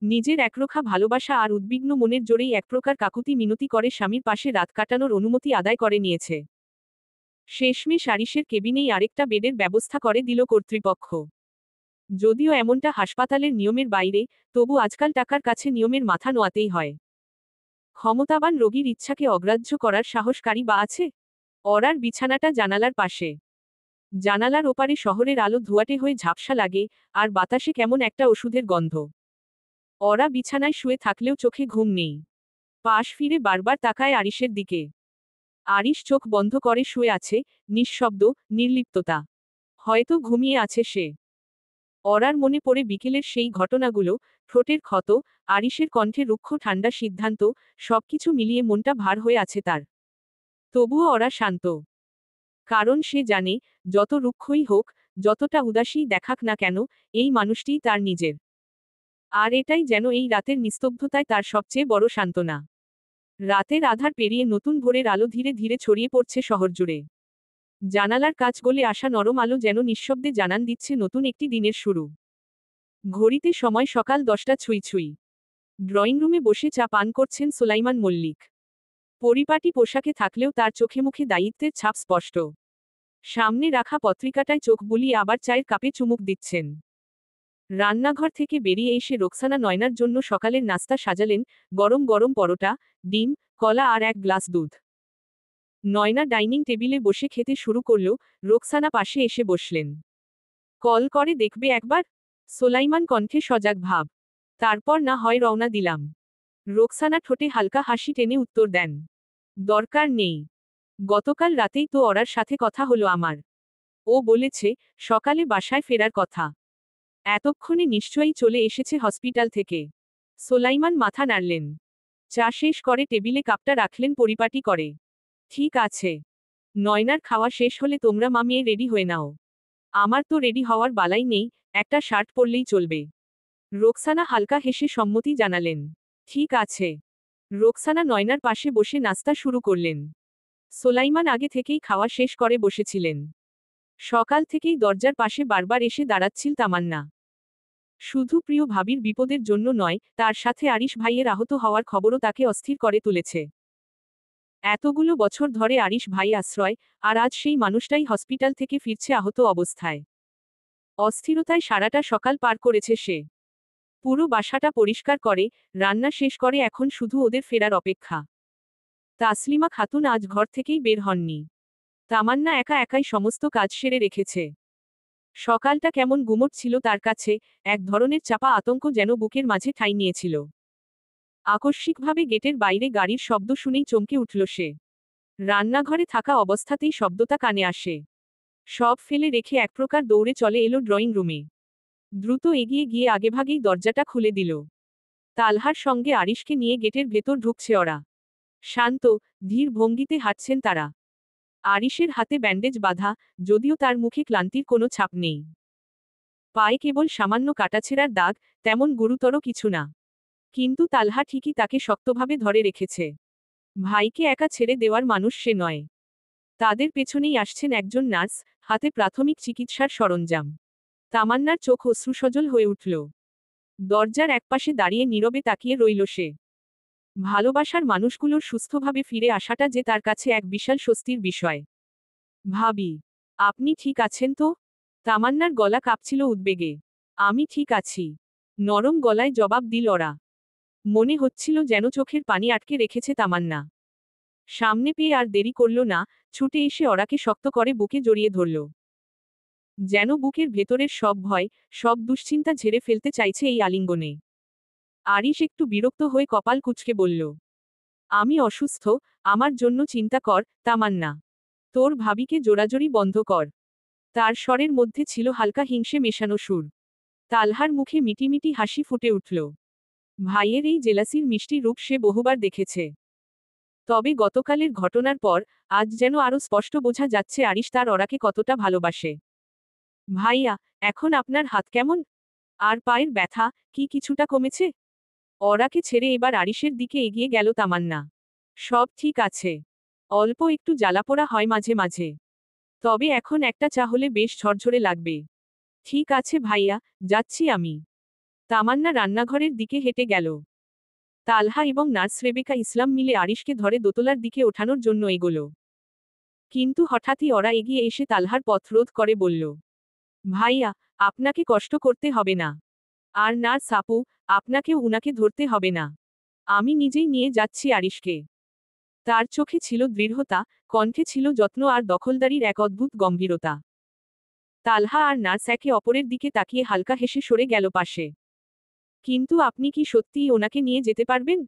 নিজের একরোখা ভালোবাসা আর উদ্বিগ্ন মনের জোরেই একপ্রকার কাকুতি মিনতি করে স্বামীর পাশে রাত কাটানোর অনুমতি আদায় করে নিয়েছে। শেষমেশ আরিশের কেবিনেই আরেকটা বেডের ব্যবস্থা করে দিল কর্তৃপক্ষ। যদিও এমনটা হাসপাতালের নিয়মের বাইরে, তবু আজকাল টাকার কাছে নিয়মের মাথা নোয়াতেই হয়। ক্ষমতাবান রোগীর ইচ্ছাকে অগ্রাহ্য করার সাহসকারী বা আছে? ওরার বিছানাটা জানালার পাশে। জানালার ওপারে শহরের আলো ধোঁয়াটে হয়ে ঝাপসা লাগে, আর বাতাসে কেমন একটা ওষুধের গন্ধ। ওরা বিছানায় শুয়ে থাকলেও চোখে ঘুম নেই। পাশ ফিরে বারবার তাকায় আরিশের দিকে। আরিশ চোখ বন্ধ করে শুয়ে আছে, নিঃশব্দ, নির্লিপ্ততা। হয়তো ঘুমিয়ে আছে সে। ওরার মনে পড়ে বিকেলের সেই ঘটনাগুলো, ঠোঁটের ক্ষত, আরিশের কণ্ঠে রুক্ষ ঠান্ডা সিদ্ধান্ত, সবকিছু মিলিয়ে মনটা ভার হয়ে আছে তার। তবুও ওরা শান্ত। কারণ সে জানে, যত রুক্ষই হোক, যতটা উদাসীই দেখাক না কেন, এই মানুষটিই তার নিজের। আর এটাই যেন এই রাতের নিস্তব্ধতায় তার সবচেয়ে বড় সান্ত্বনা। রাতের আধার পেরিয়ে নতুন ভোরের আলো ধীরে ধীরে ছড়িয়ে পড়ছে শহর জুড়ে। জানালার কাছ গলে আসা নরম আলো যেন নিঃশব্দে জানান দিচ্ছে নতুন একটি দিনের শুরু। ঘড়িতে সময় সকাল 10টা ছুঁই ছুঁই। ড্রয়িং রুমে বসে চা পান করছেন সুলাইমান মল্লিক। পরিপাটি পোশাকে থাকলেও তার চোখে মুখে দায়িত্বের ছাপ স্পষ্ট। সামনে রাখা পত্রিকাটায় চোখ বুলিয়ে আবার চায়ের কাপে চুমুক দিচ্ছেন। রান্নাঘর থেকে বেরিয়ে এসে রোকসানা নয়নার জন্য সকালের নাস্তা সাজালেন, গরম গরম পরোটা, ডিম, কলা আর এক গ্লাস দুধ। নয়না ডাইনিং টেবিলে বসে খেতে শুরু করল, রোকসানা পাশে এসে বসলেন। কল করে দেখবে একবার? সোলাইমান কণ্ঠে সজাগ ভাব। তারপর না হয় রওনা দিলাম। রোকসানা ঠোঁটে হালকা হাসি টেনে উত্তর দেন। দরকার নেই। গতকাল রাতেই তো ওরার সাথে কথা হলো আমার। ও বলেছে, সকালে বাসায় ফেরার কথা। এতক্ষণে নিশ্চয়ই চলে এসেছে হসপিটাল থেকে। সোলাইমান মাথা নাড়লেন। চা শেষ করে টেবিলে কাপটা রাখলেন পরিপাটি করে। ঠিক আছে। নয়নার খাওয়া শেষ হলে তোমরা মামিয়ে রেডি হয়ে নাও। আমার তো রেডি হওয়ার বালাই নেই, একটা শার্ট পরলেই চলবে। রোকসানা হালকা হেসে সম্মতি জানালেন। ঠিক আছে। রোকসানা নয়নার পাশে বসে নাস্তা শুরু করলেন। সোলাইমান আগে থেকেই খাওয়া শেষ করে বসেছিলেন। সকাল থেকেই দরজার পাশে বারবার এসে দাঁড়াচ্ছিল তামান্না। শুধু প্রিয় ভাবির বিপদের জন্য নয়, তার সাথে আরিশ ভাইয়ের আহত হওয়ার খবরও তাকে অস্থির করে তুলেছে। এতগুলো বছর ধরে আরিশ ভাই আশ্রয়, আর আজ সেই মানুষটাই হসপিটাল থেকে ফিরছে আহত অবস্থায়। অস্থিরতায় সারাটা সকাল পার করেছে সে। পুরো বাসাটা পরিষ্কার করে, রান্না শেষ করে এখন শুধু ওদের ফেরার অপেক্ষা। তাসলিমা খাতুন আজ ঘর থেকেই বের হননি। তামান্না একা একাই সমস্ত কাজ সেরে রেখেছে। সকালটা কেমন গুমট ছিল তার কাছে, এক ধরনের চাপা আতঙ্ক যেন বুকের মাঝে ঠাঁই নিয়েছিল। আকস্মিকভাবে গেটের বাইরে গাড়ির শব্দ শুনেই চমকে উঠল সে। রান্নাঘরে থাকা অবস্থাতেই শব্দটা কানে আসে। সব ফেলে রেখে এক প্রকার দৌড়ে চলে এলো ড্রয়িং রুমে। দ্রুত এগিয়ে গিয়ে আগেভাগেই দরজাটা খুলে দিল। তালহার সঙ্গে আরিশকে নিয়ে গেটের ভেতর ঢুকছে ওরা। শান্ত, ধীর ভঙ্গিতে হাঁটছেন তারা। আরিশের হাতে ব্যান্ডেজ বাঁধা, যদিও তার মুখে ক্লান্তির কোনো ছাপ নেই। পায়ে কেবল সামান্য কাটাছেঁড়ার দাগ, তেমন গুরুতর কিছু না। কিন্তু তালহা ঠিকই তাকে শক্তভাবে ধরে রেখেছে। ভাইকে একা ছেড়ে দেওয়ার মানুষ সে নয়। তাদের পেছনেই আসছেন একজন নার্স, হাতে প্রাথমিক চিকিৎসার সরঞ্জাম। তামান্নার চোখ অশ্রুসজল হয়ে উঠল। দরজার একপাশে দাঁড়িয়ে নীরবে তাকিয়ে রইল সে। ভালোবাসার মানুষগুলোর সুস্থভাবে ফিরে আসাটা যে তার কাছে এক বিশাল স্বস্তির বিষয়। ভাবি, আপনি ঠিক আছেন তো? তামান্নার গলা কাঁপছিল উদ্বেগে। আমি ঠিক আছি। নরম গলায় জবাব দিল ওরা। মনে হচ্ছিল যেন চোখের পানি আটকে রেখেছে তামান্না। সামনে পেয়ে আর দেরি করল না, ছুটে এসে ওরাকে শক্ত করে বুকে জড়িয়ে ধরল। যেন বুকের ভেতরের সব ভয়, সব দুশ্চিন্তা ঝেড়ে ফেলতে চাইছে এই আলিঙ্গনে। আরিশ একটু বিরক্ত হয়ে কপাল কুঁচকে বলল। আমি অসুস্থ, আমার জন্য চিন্তা কর, তামান্না। তোর ভাবিকে জোরাজোরি বন্ধ কর। তার স্বরের মধ্যে ছিল হালকা হিংসে মেশানো সুর। তালহার মুখে মিটিমিটি হাসি ফুটে উঠল। ভাইয়ের এই জেলাসির মিষ্টি রূপ সে বহুবার দেখেছে। তবে গতকালের ঘটনার পর আজ যেন আরো স্পষ্ট বোঝা যাচ্ছে আরিশ তার অরাকে কতটা ভালোবাসে। ভাইয়া, এখন আপনার হাত কেমন? আর পায়ের ব্যথা কি কিছুটা কমেছে? অরাকে ছেড়ে এবার আরিশের দিকে এগিয়ে গেল তামান্না। সব ঠিক আছে। অল্প একটু জ্বালাপোড়া হয় মাঝে মাঝে। তবে এখন একটা চা হলে বেশ ঝরঝরে লাগবে। ঠিক আছে ভাইয়া, যাচ্ছি আমি। তামান্না রান্নাঘরের দিকে হেঁটে গেল। তালহা এবং নার্স রেবেকা ইসলাম মিলে আরিশকে ধরে দোতলার দিকে ওঠানোর জন্য এগোলো। কিন্তু হঠাৎই ওরা এগিয়ে এসে তালহার পথ রোধ করে বলল, ভাইয়া, আপনাকে কষ্ট করতে হবে না। আর নার্স আপু, আপনাকেও উনাকে ধরতে হবে না। আমি নিজেই নিয়ে যাচ্ছি আরিশকে। তার চোখে ছিল দৃঢ়তা, কণ্ঠে ছিল যত্ন আর দখলদারির এক অদ্ভুত গম্ভীরতা। তালহা আর নার্স একে অপরের দিকে তাকিয়ে হালকা হেসে সরে গেল পাশে। কিন্তু আপনি কি সত্যিই ওনাকে নিয়ে যেতে পারবেন?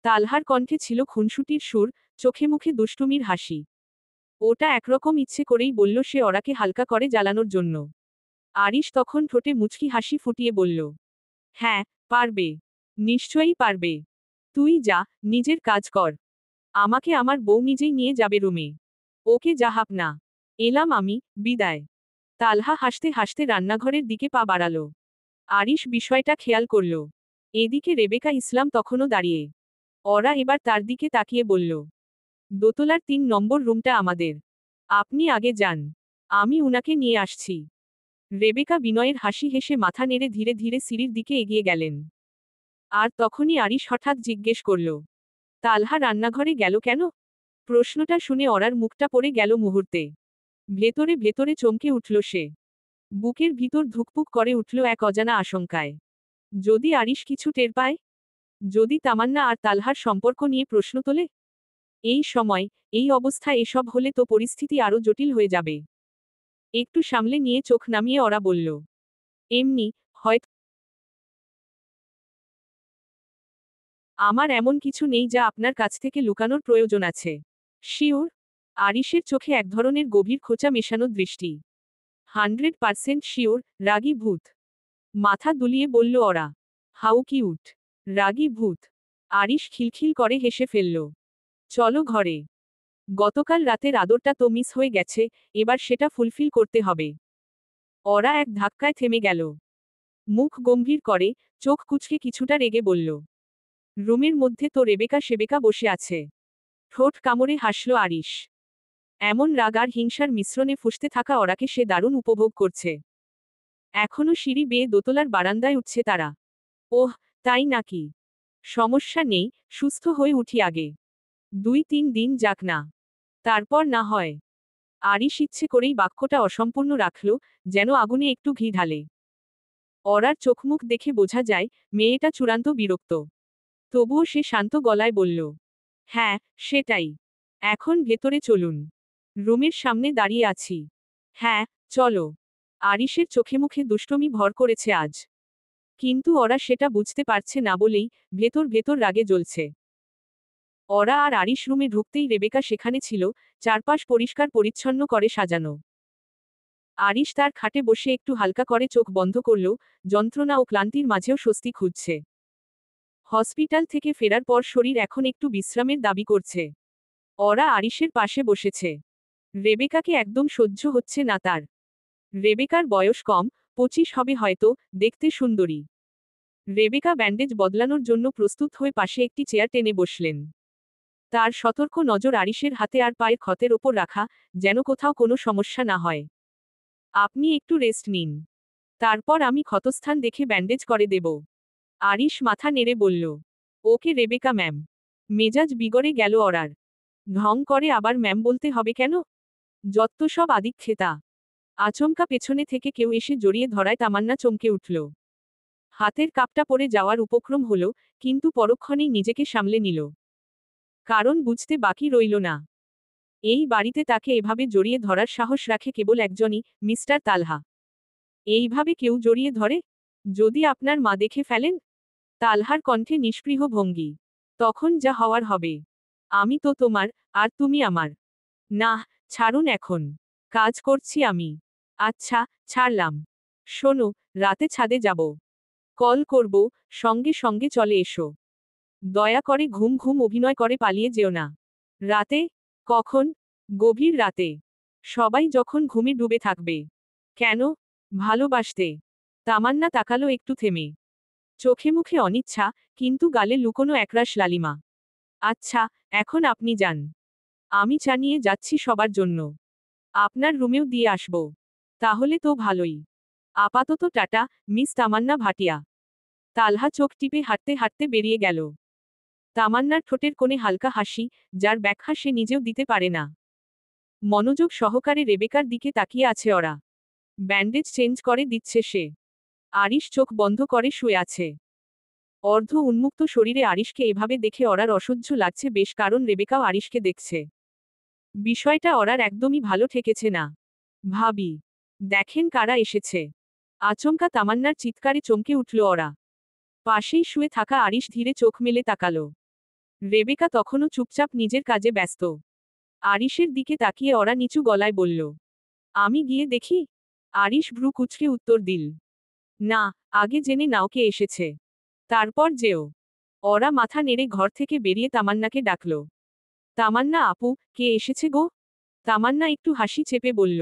তালহার কণ্ঠে ছিল খুনসুটির সুর, চোখে মুখে দুষ্টুমির হাসি। ওটা একরকম ইচ্ছে করেই বলল সে ওরাকে হালকা করে জ্বালানোর জন্য। আরিশ তখন ঠোঁটে মুচকি হাসি ফুটিয়ে বলল, হ্যাঁ, পারবে। নিশ্চয়ই পারবে। তুই যা, নিজের কাজ কর। আমাকে আমার বউ নিজেই নিয়ে যাবে রুমে। ওকে জাহাপ না। এলাম আমি, বিদায়। তালহা হাসতে হাসতে রান্নাঘরের দিকে পা বাড়াল। আরিশ বিষয়টা খেয়াল করল। এদিকে রেবেকা ইসলাম তখনও দাঁড়িয়ে। ওরা এবার তার দিকে তাকিয়ে বলল, দোতলার 3 নম্বর রুমটা আমাদের। আপনি আগে যান। আমি উনাকে নিয়ে আসছি। রেবেকা বিনয়ের হাসি হেসে মাথা নেড়ে ধীরে ধীরে সিঁড়ির দিকে এগিয়ে গেলেন। আর তখনই আরিশ হঠাৎ জিজ্ঞেস করল, তালহা রান্নাঘরে গেল কেন? প্রশ্নটা শুনে ওরার মুখটা পড়ে গেল মুহূর্তে। ভেতরে ভেতরে চমকে উঠল সে। বুকের ভিতর ধুকপুক করে উঠল এক অজানা আশঙ্কায়। যদি আরিশ কিছু টের পায়? যদি তামান্না আর তালহার সম্পর্ক নিয়ে প্রশ্ন তোলে? এই সময়, এই অবস্থায় এসব হলে তো পরিস্থিতি আরও জটিল হয়ে যাবে। একটু সামলে নিয়ে চোখ নামিয়ে ওরা বলল, এমনি, হয়তো। আমার এমন কিছু নেই যা আপনার কাছ থেকে লুকানোর প্রয়োজন আছে। শিওর? আরিশের চোখে এক ধরনের গভীর খোঁচা মেশানো দৃষ্টি। 100% শিওর, রাগী ভূত। মাথা দুলিয়ে বলল ওরা। How cute. রাগী ভূত। আরিশ খিলখিল করে হেসে ফেলল। চলো ঘরে। গতকাল রাতের আদরটা তো মিস হয়ে গেছে, এবার সেটা ফুলফিল করতে হবে। ওরা এক ধাক্কায় থেমে গেল। মুখ গম্ভীর করে, চোখ কুঁচকে কিছুটা রেগে বলল, রুমের মধ্যে তো রেবেকা সেবেকা বসে আছে। ঠোঁট কামড়ে হাসল আরিশ। এমন রাগ আর হিংসার মিশ্রণে ফুঁসতে থাকা ওরাকে সে দারুণ উপভোগ করছে। এখনো সিঁড়ি বেয়ে দোতলার বারান্দায় উঠছে তারা। ওহ, তাই নাকি? সমস্যা নেই, সুস্থ হয়ে উঠি আগে। 2-3 দিন যাক না। তারপর না হয়। আরিশ ইচ্ছে করেই বাক্যটা অসম্পূর্ণ রাখল, যেন আগুনে একটু ঘি ঢালে। ওরার চোখমুখ দেখে বোঝা যায়, মেয়েটা চূড়ান্ত বিরক্ত। তবুও সে শান্ত গলায় বলল, হ্যাঁ, সেটাই। এখন ভেতরে চলুন। রুমের সামনে দাঁড়িয়ে আছি। হ্যাঁ, চলো। আরিশের চোখে মুখে দুষ্টমি ভর করেছে আজ। কিন্তু ওরা সেটা বুঝতে পারছে না বলেই ভেতর ভেতর রাগে জ্বলছে। ওরা আর আরিশ রুমে ঢুকতেই রেবেকা সেখানে ছিল, চারপাশ পরিষ্কার পরিচ্ছন্ন করে সাজানো। আরিশ তার খাটে বসে একটু হালকা করে চোখ বন্ধ করল, যন্ত্রণা ও ক্লান্তির মাঝেও স্বস্তি খুঁজছে। হসপিটাল থেকে ফেরার পর শরীর এখন একটু বিশ্রামের দাবি করছে। ওরা আরিশের পাশে বসেছে। রেবেকাকে একদম সহ্য হচ্ছে না তার। রেবেকার বয়স কম, 25 হবে হয়তো, দেখতে সুন্দরী। রেবেকা ব্যান্ডেজ বদলানোর জন্য প্রস্তুত হয়ে পাশে একটি চেয়ার টেনে বসলেন। তার সতর্ক নজর আরিশের হাতে আর পায়ের ক্ষতের ওপর রাখা, যেন কোথাও কোনো সমস্যা না হয়। আপনি একটু রেস্ট নিন। তারপর আমি ক্ষতস্থান দেখে ব্যান্ডেজ করে দেব। আরিশ মাথা নেড়ে বলল, ওকে রেবেকা ম্যাম। মেজাজ বিগড়ে গেল ওরার। ঢং করে আবার ম্যাম বলতে হবে কেন? যত্ত সব আদিক্ষেতা। আচমকা পেছনে থেকে কেউ এসে জড়িয়ে ধরায় তামান্না চমকে উঠল। হাতের কাপটা পড়ে যাওয়ার উপক্রম হল, কিন্তু পরক্ষণেই নিজেকে সামলে নিল। কারণ বুঝতে বাকি রইল না। এই বাড়িতে তাকে এভাবে জড়িয়ে ধরার সাহস রাখে কেবল একজনই, মিস্টার তালহা। এইভাবে কেউ জড়িয়ে ধরে? যদি আপনার মা দেখে ফেলেন? তালহার কণ্ঠে নিষ্পৃহ ভঙ্গি। তখন যা হওয়ার হবে। আমি তো তোমার, আর তুমি আমার। না, ছাড়ুন এখন। কাজ করছি আমি। আচ্ছা, ছাড়লাম। শোনো, রাতে ছাদে যাব। কল করব, সঙ্গে সঙ্গে চলে এসো। দয়া করে ঘুম ঘুম অভিনয় করে পালিয়ে যেও না। রাতে? কখন? গভীর রাতে। সবাই যখন ঘুমে ডুবে থাকবে। কেন? ভালোবাসতে। তামান্না তাকালো একটু থেমে। চোখে মুখে অনিচ্ছা, কিন্তু গালে লুকোনো একরাশ লালিমা। আচ্ছা, এখন আপনি যান। আমি চা নিয়ে যাচ্ছি সবার জন্য। আপনার রুমেও দিয়ে আসব। তাহলে তো ভালোই। আপাতত টাটা, মিস তামান্না ভাটিয়া। তালহা চোখ টিপে হাঁটতে হাঁটতে বেরিয়ে গেল। তামান্নার ঠোঁটের কোণে হালকা হাসি, যার ব্যাখ্যা সে নিজেও দিতে পারে না। মনোযোগ সহকারে রেবেকার দিকে তাকিয়ে আছে ওরা। ব্যান্ডেজ চেঞ্জ করে দিচ্ছে সে। আরিশ চোখ বন্ধ করে শুয়ে আছে। অর্ধ উন্মুক্ত শরীরে আরিশকে এভাবে দেখে ওরার অসহ্য লাগছে বেশ, কারণ রেবেকাও আরিশকে দেখছে। বিষয়টা ওরার একদমই ভালো ঠেকেছে না। ভাবি, দেখেন কারা এসেছে। আচমকা তামান্নার চিৎকারে চমকে উঠল ওরা। পাশেই শুয়ে থাকা আরিশ ধীরে চোখ মেলে তাকালো। রেবেকা তখনও চুপচাপ নিজের কাজে ব্যস্ত। আরিশের দিকে তাকিয়ে ওরা নিচু গলায় বলল, আমি গিয়ে দেখি। আরিশ ভ্রু কুঁচকে উত্তর দিল, না, আগে জেনে নাও কে এসেছে। তারপর যেও। ওরা মাথা নেড়ে ঘর থেকে বেরিয়ে তামান্নাকে ডাকল। তামান্না আপু, কে এসেছে গো? তামান্না একটু হাসি চেপে বলল,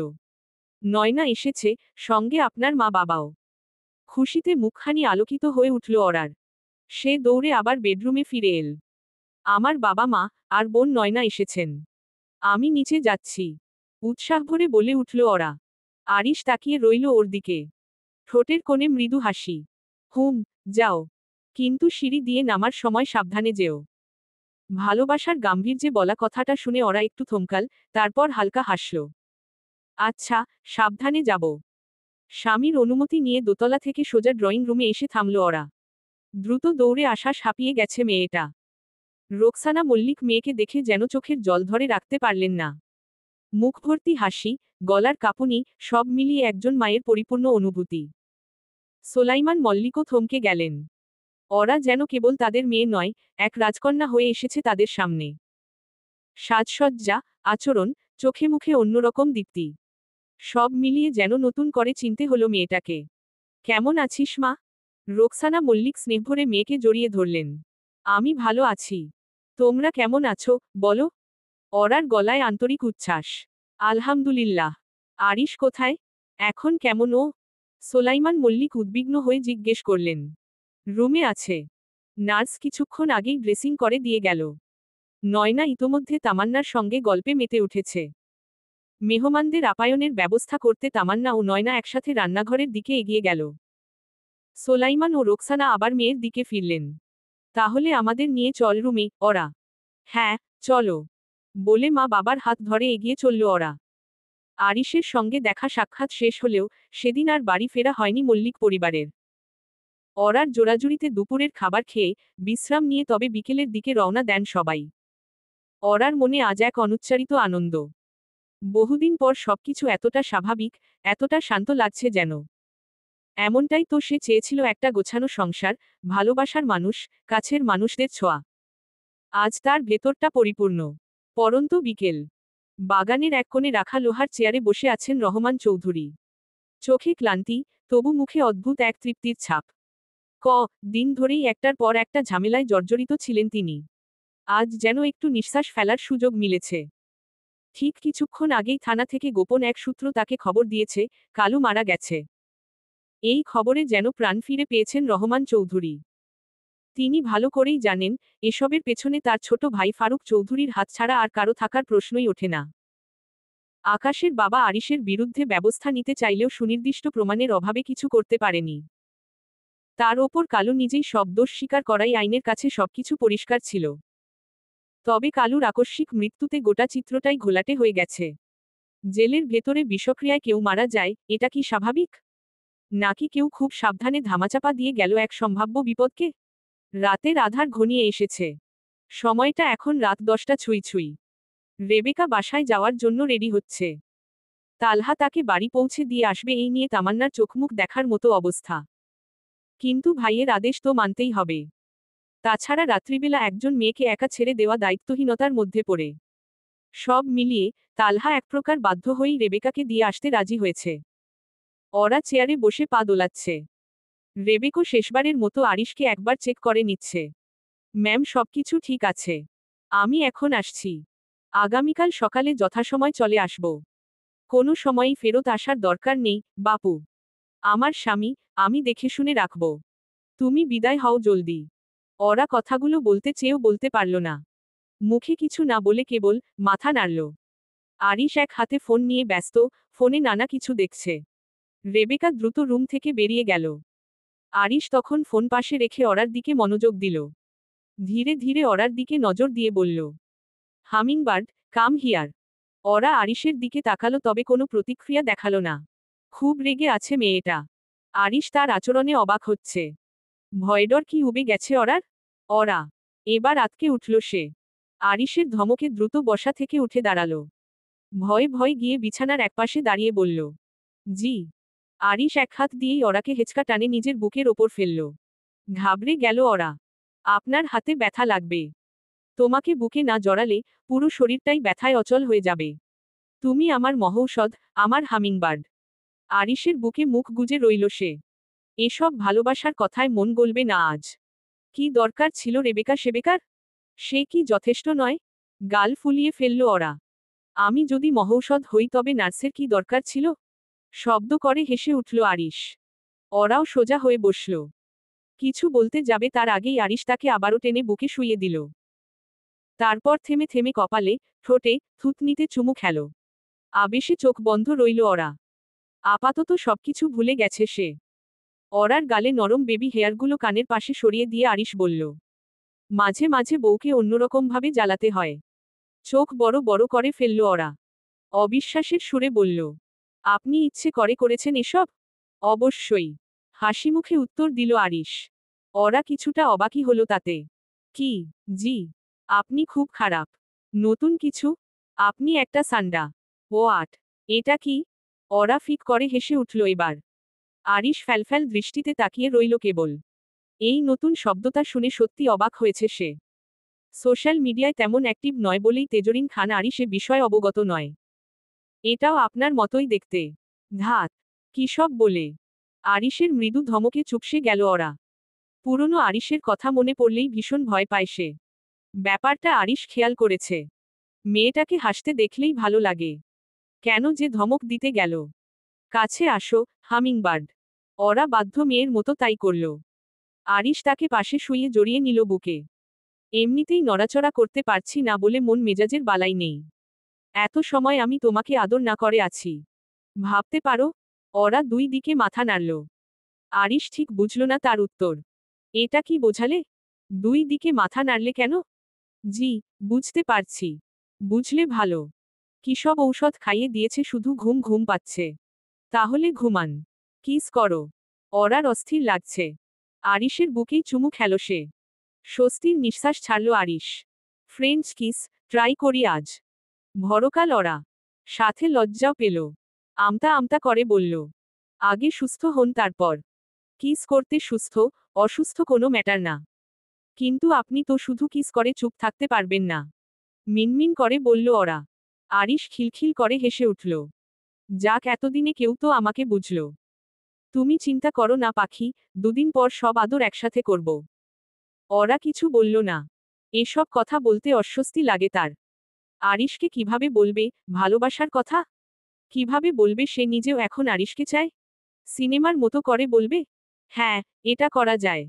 নয়না এসেছে, সঙ্গে আপনার মা বাবাও। খুশিতে মুখখানি আলোকিত হয়ে উঠল ওরার। সে দৌড়ে আবার বেডরুমে ফিরে এল। আমার বাবা মা আর বোন নয়না এসেছেন। আমি নিচে যাচ্ছি। উৎসাহ ভরে বলে উঠল ওরা। আরিশ তাকিয়ে রইল ওর দিকে। ঠোঁটের কোণে মৃদু হাসি। হুম, যাও। কিন্তু সিঁড়ি দিয়ে নামার সময় সাবধানে যেও। ভালোবাসার গাম্ভীর্যে বলা কথাটা শুনে ওরা একটু থমকাল, তারপর হালকা হাসল। আচ্ছা, সাবধানে যাব। স্বামীর অনুমতি নিয়ে দোতলা থেকে সোজা ড্রয়িং রুমে এসে থামল ওরা। দ্রুত দৌড়ে আসা হাঁপিয়ে গেছে মেয়েটা। রোকসানা মল্লিক মেয়েকে দেখে যেন চোখের জল ধরে রাখতে পারলেন না। মুখ ভর্তি হাসি, গলার কাঁপুনি, সব মিলিয়ে একজন মায়ের পরিপূর্ণ অনুভূতি। সোলাইমান মল্লিকও থমকে গেলেন। ওরা যেন কেবল তাদের মেয়ে নয়, এক রাজকন্যা হয়ে এসেছে তাদের সামনে। সাজসজ্জা, আচরণ, চোখে মুখে অন্যরকম দীপ্তি। সব মিলিয়ে যেন নতুন করে চিনতে হলো মেয়েটাকে। কেমন আছিস মা? রোকসানা মল্লিক স্নেহভরে মেয়েকে জড়িয়ে ধরলেন। আমি ভালো আছি। তোমরা কেমন আছো, বলো? ওরার গলায় আন্তরিক উচ্ছ্বাস। আলহামদুলিল্লাহ। আরিশ কোথায়? এখন কেমন ও? সোলাইমান মল্লিক উদ্বিগ্ন হয়ে জিজ্ঞেস করলেন। রুমে আছে। নার্স কিছুক্ষণ আগেই ড্রেসিং করে দিয়ে গেল। নয়না ইতোমধ্যে তামান্নার সঙ্গে গল্পে মেতে উঠেছে। মেহমানদের আপ্যায়নের ব্যবস্থা করতে তামান্না ও নয়না একসাথে রান্নাঘরের দিকে এগিয়ে গেল। সোলাইমান ও রোকসানা আবার মেয়ের দিকে ফিরলেন। তাহলে আমাদের নিয়ে চল রুমে, ওরা। হ্যাঁ, চলো। বলে মা বাবার হাত ধরে এগিয়ে চলল ওরা। আরিশের সঙ্গে দেখা সাক্ষাৎ শেষ হলেও সেদিন আর বাড়ি ফেরা হয়নি মল্লিক পরিবারের। ওরার জোড়াজুড়িতে দুপুরের খাবার খেয়ে বিশ্রাম নিয়ে তবে বিকেলের দিকে রওনা দেন সবাই। ওরার মনে আজ এক অনুচ্চারিত আনন্দ। বহুদিন পর সবকিছু এতটা স্বাভাবিক, এতটা শান্ত লাগছে যেন। এমনটাই তো সে চেয়েছিল, একটা গোছানো সংসার, ভালোবাসার মানুষ, কাছের মানুষদের ছোঁয়া। আজ তার ভেতরটা পরিপূর্ণ। পরন্ত বিকেল। বাগানের এক কোণে রাখা লোহার চেয়ারে বসে আছেন রহমান চৌধুরী। চোখে ক্লান্তি, তবু মুখে অদ্ভুত এক তৃপ্তির ছাপ। দিন ধরেই একটার পর একটা ঝামেলায় জর্জরিত ছিলেন তিনি। আজ যেন একটু নিঃশ্বাস ফেলার সুযোগ মিলেছে। ঠিক কিছুক্ষণ আগেই থানা থেকে গোপন এক সূত্র তাকে খবর দিয়েছে, কালু মারা গেছে। এই খবরে যেন প্রাণ ফিরে পেয়েছেন রহমান চৌধুরী। তিনি ভালো করেই জানেন, এসবের পেছনে তার ছোট ভাই ফারুক চৌধুরীর হাত ছাড়া আর কারো থাকার প্রশ্নই ওঠে না। আকাশের বাবা আরিশের বিরুদ্ধে ব্যবস্থা নিতে চাইলেও সুনির্দিষ্ট প্রমাণের অভাবে কিছু করতে পারেনি। তার ওপর কালু নিজেই সব দোষ স্বীকার করাই আইনের কাছে সবকিছু পরিষ্কার ছিল। তবে কালুর আকস্মিক মৃত্যুতে গোটা চিত্রটাই ঘোলাটে হয়ে গেছে। জেলের ভেতরে বিষক্রিয়ায় কেউ মারা যায়, এটা কি স্বাভাবিক? নাকি কেউ খুব সাবধানে ধামাচাপা দিয়ে গেল এক সম্ভাব্য বিপদকে? রাতের আধার ঘনিয়ে এসেছে। সময়টা এখন রাত 10টা ছুঁই ছুঁই। রেবেকা বাসায় যাওয়ার জন্য রেডি হচ্ছে। তালহা তাকে বাড়ি পৌঁছে দিয়ে আসবে এই নিয়ে তামান্নার চোখমুখ দেখার মতো অবস্থা। কিন্তু ভাইয়ের আদেশ তো মানতেই হবে। তাছাড়া রাত্রিবেলা একজন মেয়েকে একা ছেড়ে দেওয়া দায়িত্বহীনতার মধ্যে পড়ে। সব মিলিয়ে তালহা এক প্রকার বাধ্য হয়েই রেবেকাকে দিয়ে আসতে রাজি হয়েছে। ওরা চেয়ারে বসে পা দোলাচ্ছে। রেবেকো শেষবারের মতো আরিশকে একবার চেক করে নিচ্ছে। ম্যাম, সবকিছু ঠিক আছে। আমি এখন আসছি। আগামীকাল সকালে যথাসময় চলে আসব। কোনো সময়ই ফেরত আসার দরকার নেই, বাপু। আমার স্বামী, আমি দেখে শুনে রাখব। তুমি বিদায় হও জলদি। ওরা কথাগুলো বলতে চেয়েও বলতে পারল না। মুখে কিছু না বলে কেবল মাথা নাড়ল। আরিশ এক হাতে ফোন নিয়ে ব্যস্ত, ফোনে নানা কিছু দেখছে। রেবেকা দ্রুত রুম থেকে বেরিয়ে গেল। আরিশ তখন ফোন পাশে রেখে ওরার দিকে মনোযোগ দিল। ধীরে ধীরে ওরার দিকে নজর দিয়ে বলল, হামিংবার্ড, কাম হিয়ার। ওরা আরিশের দিকে তাকালো, তবে কোনো প্রতিক্রিয়া দেখালো না। খুব রেগে আছে মেয়েটা। আরিশ তার আচরণে অবাক হচ্ছে। ভয়ডর কি উবে গেছে ওরা এবার আতকে উঠল সে। আরিশের ধমকে দ্রুত বসা থেকে উঠে দাঁড়ালো। ভয়ে ভয়ে গিয়ে বিছানার একপাশে দাঁড়িয়ে বলল, জি। আরিশ এক হাত দিয়েই ওরাকে হেঁচকা টানে নিজের বুকের ওপর ফেলল। ঘাবড়ে গেল ওরা। আপনার হাতে ব্যথা লাগবে। তোমাকে বুকে না জড়ালে পুরো শরীরটাই ব্যথায় অচল হয়ে যাবে। তুমি আমার মহৌষধ, আমার হামিংবার্ড। আরিশের বুকে মুখ গুজে রইল সে। এসব ভালোবাসার কথায় মন গলবে না আজ। কি দরকার ছিল রেবেকা সেবেকার? সে কি যথেষ্ট নয়? গাল ফুলিয়ে ফেলল ওরা। আমি যদি মহৌষধ হই তবে নার্সের কি দরকার ছিল? শব্দ করে হেসে উঠল আরিশ। ওরাও সোজা হয়ে বসল। কিছু বলতে যাবে তার আগেই আরিশ তাকে আবারও টেনে বুকে শুইয়ে দিল। তারপর থেমে থেমে কপালে, ঠোঁটে, থুতনিতে চুমু খেল। আবেশে চোখ বন্ধ রইল ওরা। আপাতত সবকিছু ভুলে গেছে সে। ওরার গালে নরম বেবি হেয়ারগুলো কানের পাশে সরিয়ে দিয়ে আরিশ বলল, মাঝে মাঝে বউকে অন্যরকমভাবে জ্বালাতে হয়। চোখ বড় বড় করে ফেলল ওরা। অবিশ্বাসের সুরে বলল, আপনি ইচ্ছে করে করেছেন এসব? অবশ্যই। হাসিমুখে উত্তর দিল আরিশ। ওরা কিছুটা অবাকই হলো তাতে। কি? জি। আপনি খুব খারাপ। নতুন কিছু? আপনি একটা সান্ডা। ও আট। এটা কি? ওরা ফিক করে হেসে উঠল এবার। আরিশ ফ্যালফ্যাল দৃষ্টিতে তাকিয়ে রইল কেবল। এই নতুন শব্দটা শুনে সত্যি অবাক হয়েছে সে। সোশ্যাল মিডিয়ায় তেমন অ্যাক্টিভ নয় বলেই তেজরিন খান আরিশ এ বিষয়ে অবগত নয়। এটাও আপনার মতোই দেখতে। ধাত। কি সব বলে? আরিশের মৃদু ধমকে চুপসে গেল ওরা। পুরনো আরিশের কথা মনে পড়লেই ভীষণ ভয় পায় সে। ব্যাপারটা আরিশ খেয়াল করেছে। মেয়েটাকে হাসতে দেখলেই ভালো লাগে। কেন যে ধমক দিতে গেল? কাছে আসো, হামিংবার্ড। ওরা বাধ্য মেয়ের মতো তাই করল। আরিশ তাকে পাশে শুইয়ে জড়িয়ে নিল বুকে। এমনিতেই নড়াচড়া করতে পারছি না বলে মন মেজাজের বালাই নেই। এত সময় আমি তোমাকে আদর না করে আছি। ভাবতে পারো? ওরা দুই দিকে মাথা নাড়ল। আরিশ ঠিক বুঝল না তার উত্তর। এটা কি বোঝালে? দুই দিকে মাথা নাড়লে কেন? জি, বুঝতে পারছি। বুঝলে ভালো। কিসব ঔষধ খাইয়ে দিয়েছে, শুধু ঘুম ঘুম পাচ্ছে। তাহলে ঘুমান। কিস করো। ওরার অস্থির লাগছে। আরিশের বুকেই চুমু খেল সে। স্বস্তির নিঃশ্বাস ছাড়ল আরিশ। ফ্রেঞ্চ কিস ট্রাই করি আজ। ভরকাল ওরা। সাথে লজ্জাও পেল। আমতা আমতা করে বলল, আগে সুস্থ হন তারপর। কিস করতে সুস্থ, অসুস্থ কোনো ম্যাটার না। কিন্তু আপনি তো শুধু কিস করে চুপ থাকতে পারবেন না। মিনমিন করে বলল ওরা। আরিশ খিলখিল করে হেসে উঠল। যাক, এতদিনে কেউ তো আমাকে বুঝল। তুমি চিন্তা করো না পাখি, দুদিন পর সব আদর একসাথে করব। ওরা কিছু বলল না। এসব কথা বলতে অস্বস্তি লাগে তার। আরিশকে কিভাবে বলবে ভালোবাসার কথা? কিভাবে বলবে সে নিজেও এখন আরিশকে চায়? সিনেমার মতো করে বলবে? হ্যাঁ, এটা করা যায়।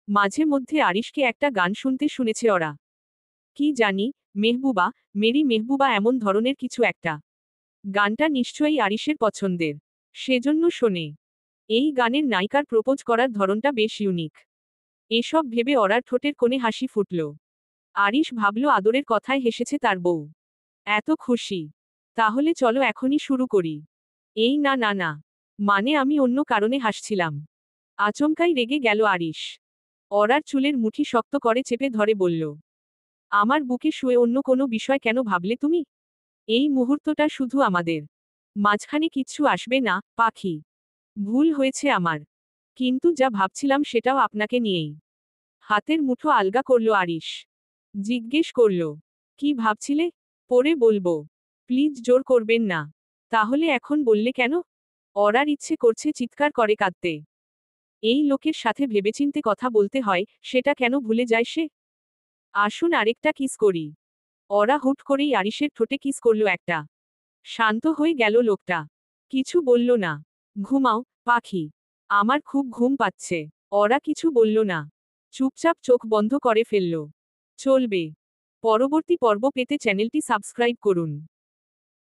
মাঝে মধ্যে আরিশকে একটা গান শুনতে শুনেছে ওরা। কি জানি, মেহবুবা, মেরি মেহবুবা এমন ধরনের কিছু একটা। গানটা নিশ্চয়ই আরিশের পছন্দের। সেজন্য শোনে। এই গানের নায়িকার প্রপোজ করার ধরনটা বেশ ইউনিক। এসব ভেবে ওরার ঠোঁটের কোণে হাসি ফুটল। আরিশ ভাবল আদরের কথায় হেসেছে তার বউ। এত খুশি। তাহলে চলো এখনই শুরু করি। এই না না না। মানে আমি অন্য কারণে হাসছিলাম। আচমকাই রেগে গেল আরিশ। ওরার চুলের মুঠি শক্ত করে চেপে ধরে বলল, আমার বুকে শুয়ে অন্য কোনো বিষয় কেন ভাবলে তুমি? এই মুহূর্তটা শুধু আমাদের। মাঝখানে কিচ্ছু আসবে না, পাখি। ভুল হয়েছে আমার। কিন্তু যা ভাবছিলাম সেটাও আপনাকে নিয়েই। হাতের মুঠো আলগা করল আরিশ। জিজ্ঞেস করল, কি ভাবছিলে? পরে বলবো। প্লিজ জোর করবেন না। তাহলে এখন বললে কেন? ওরার ইচ্ছে করছে চিৎকার করে কাঁদতে। এই লোকের সাথে ভেবেচিন্তে কথা বলতে হয়, সেটা কেন ভুলে যায় সে? আসুন আরেকটা কিস করি। ওরা হুট করেই আরিশের ঠোঁটে কিস করল একটা। শান্ত হয়ে গেল লোকটা। কিছু বলল না। ঘুমাও, পাখি। আমার খুব ঘুম পাচ্ছে। ওরা কিছু বলল না। চুপচাপ চোখ বন্ধ করে ফেলল। চলবে। পরবর্তী পর্ব পেতে চ্যানেলটি সাবস্ক্রাইব করুন।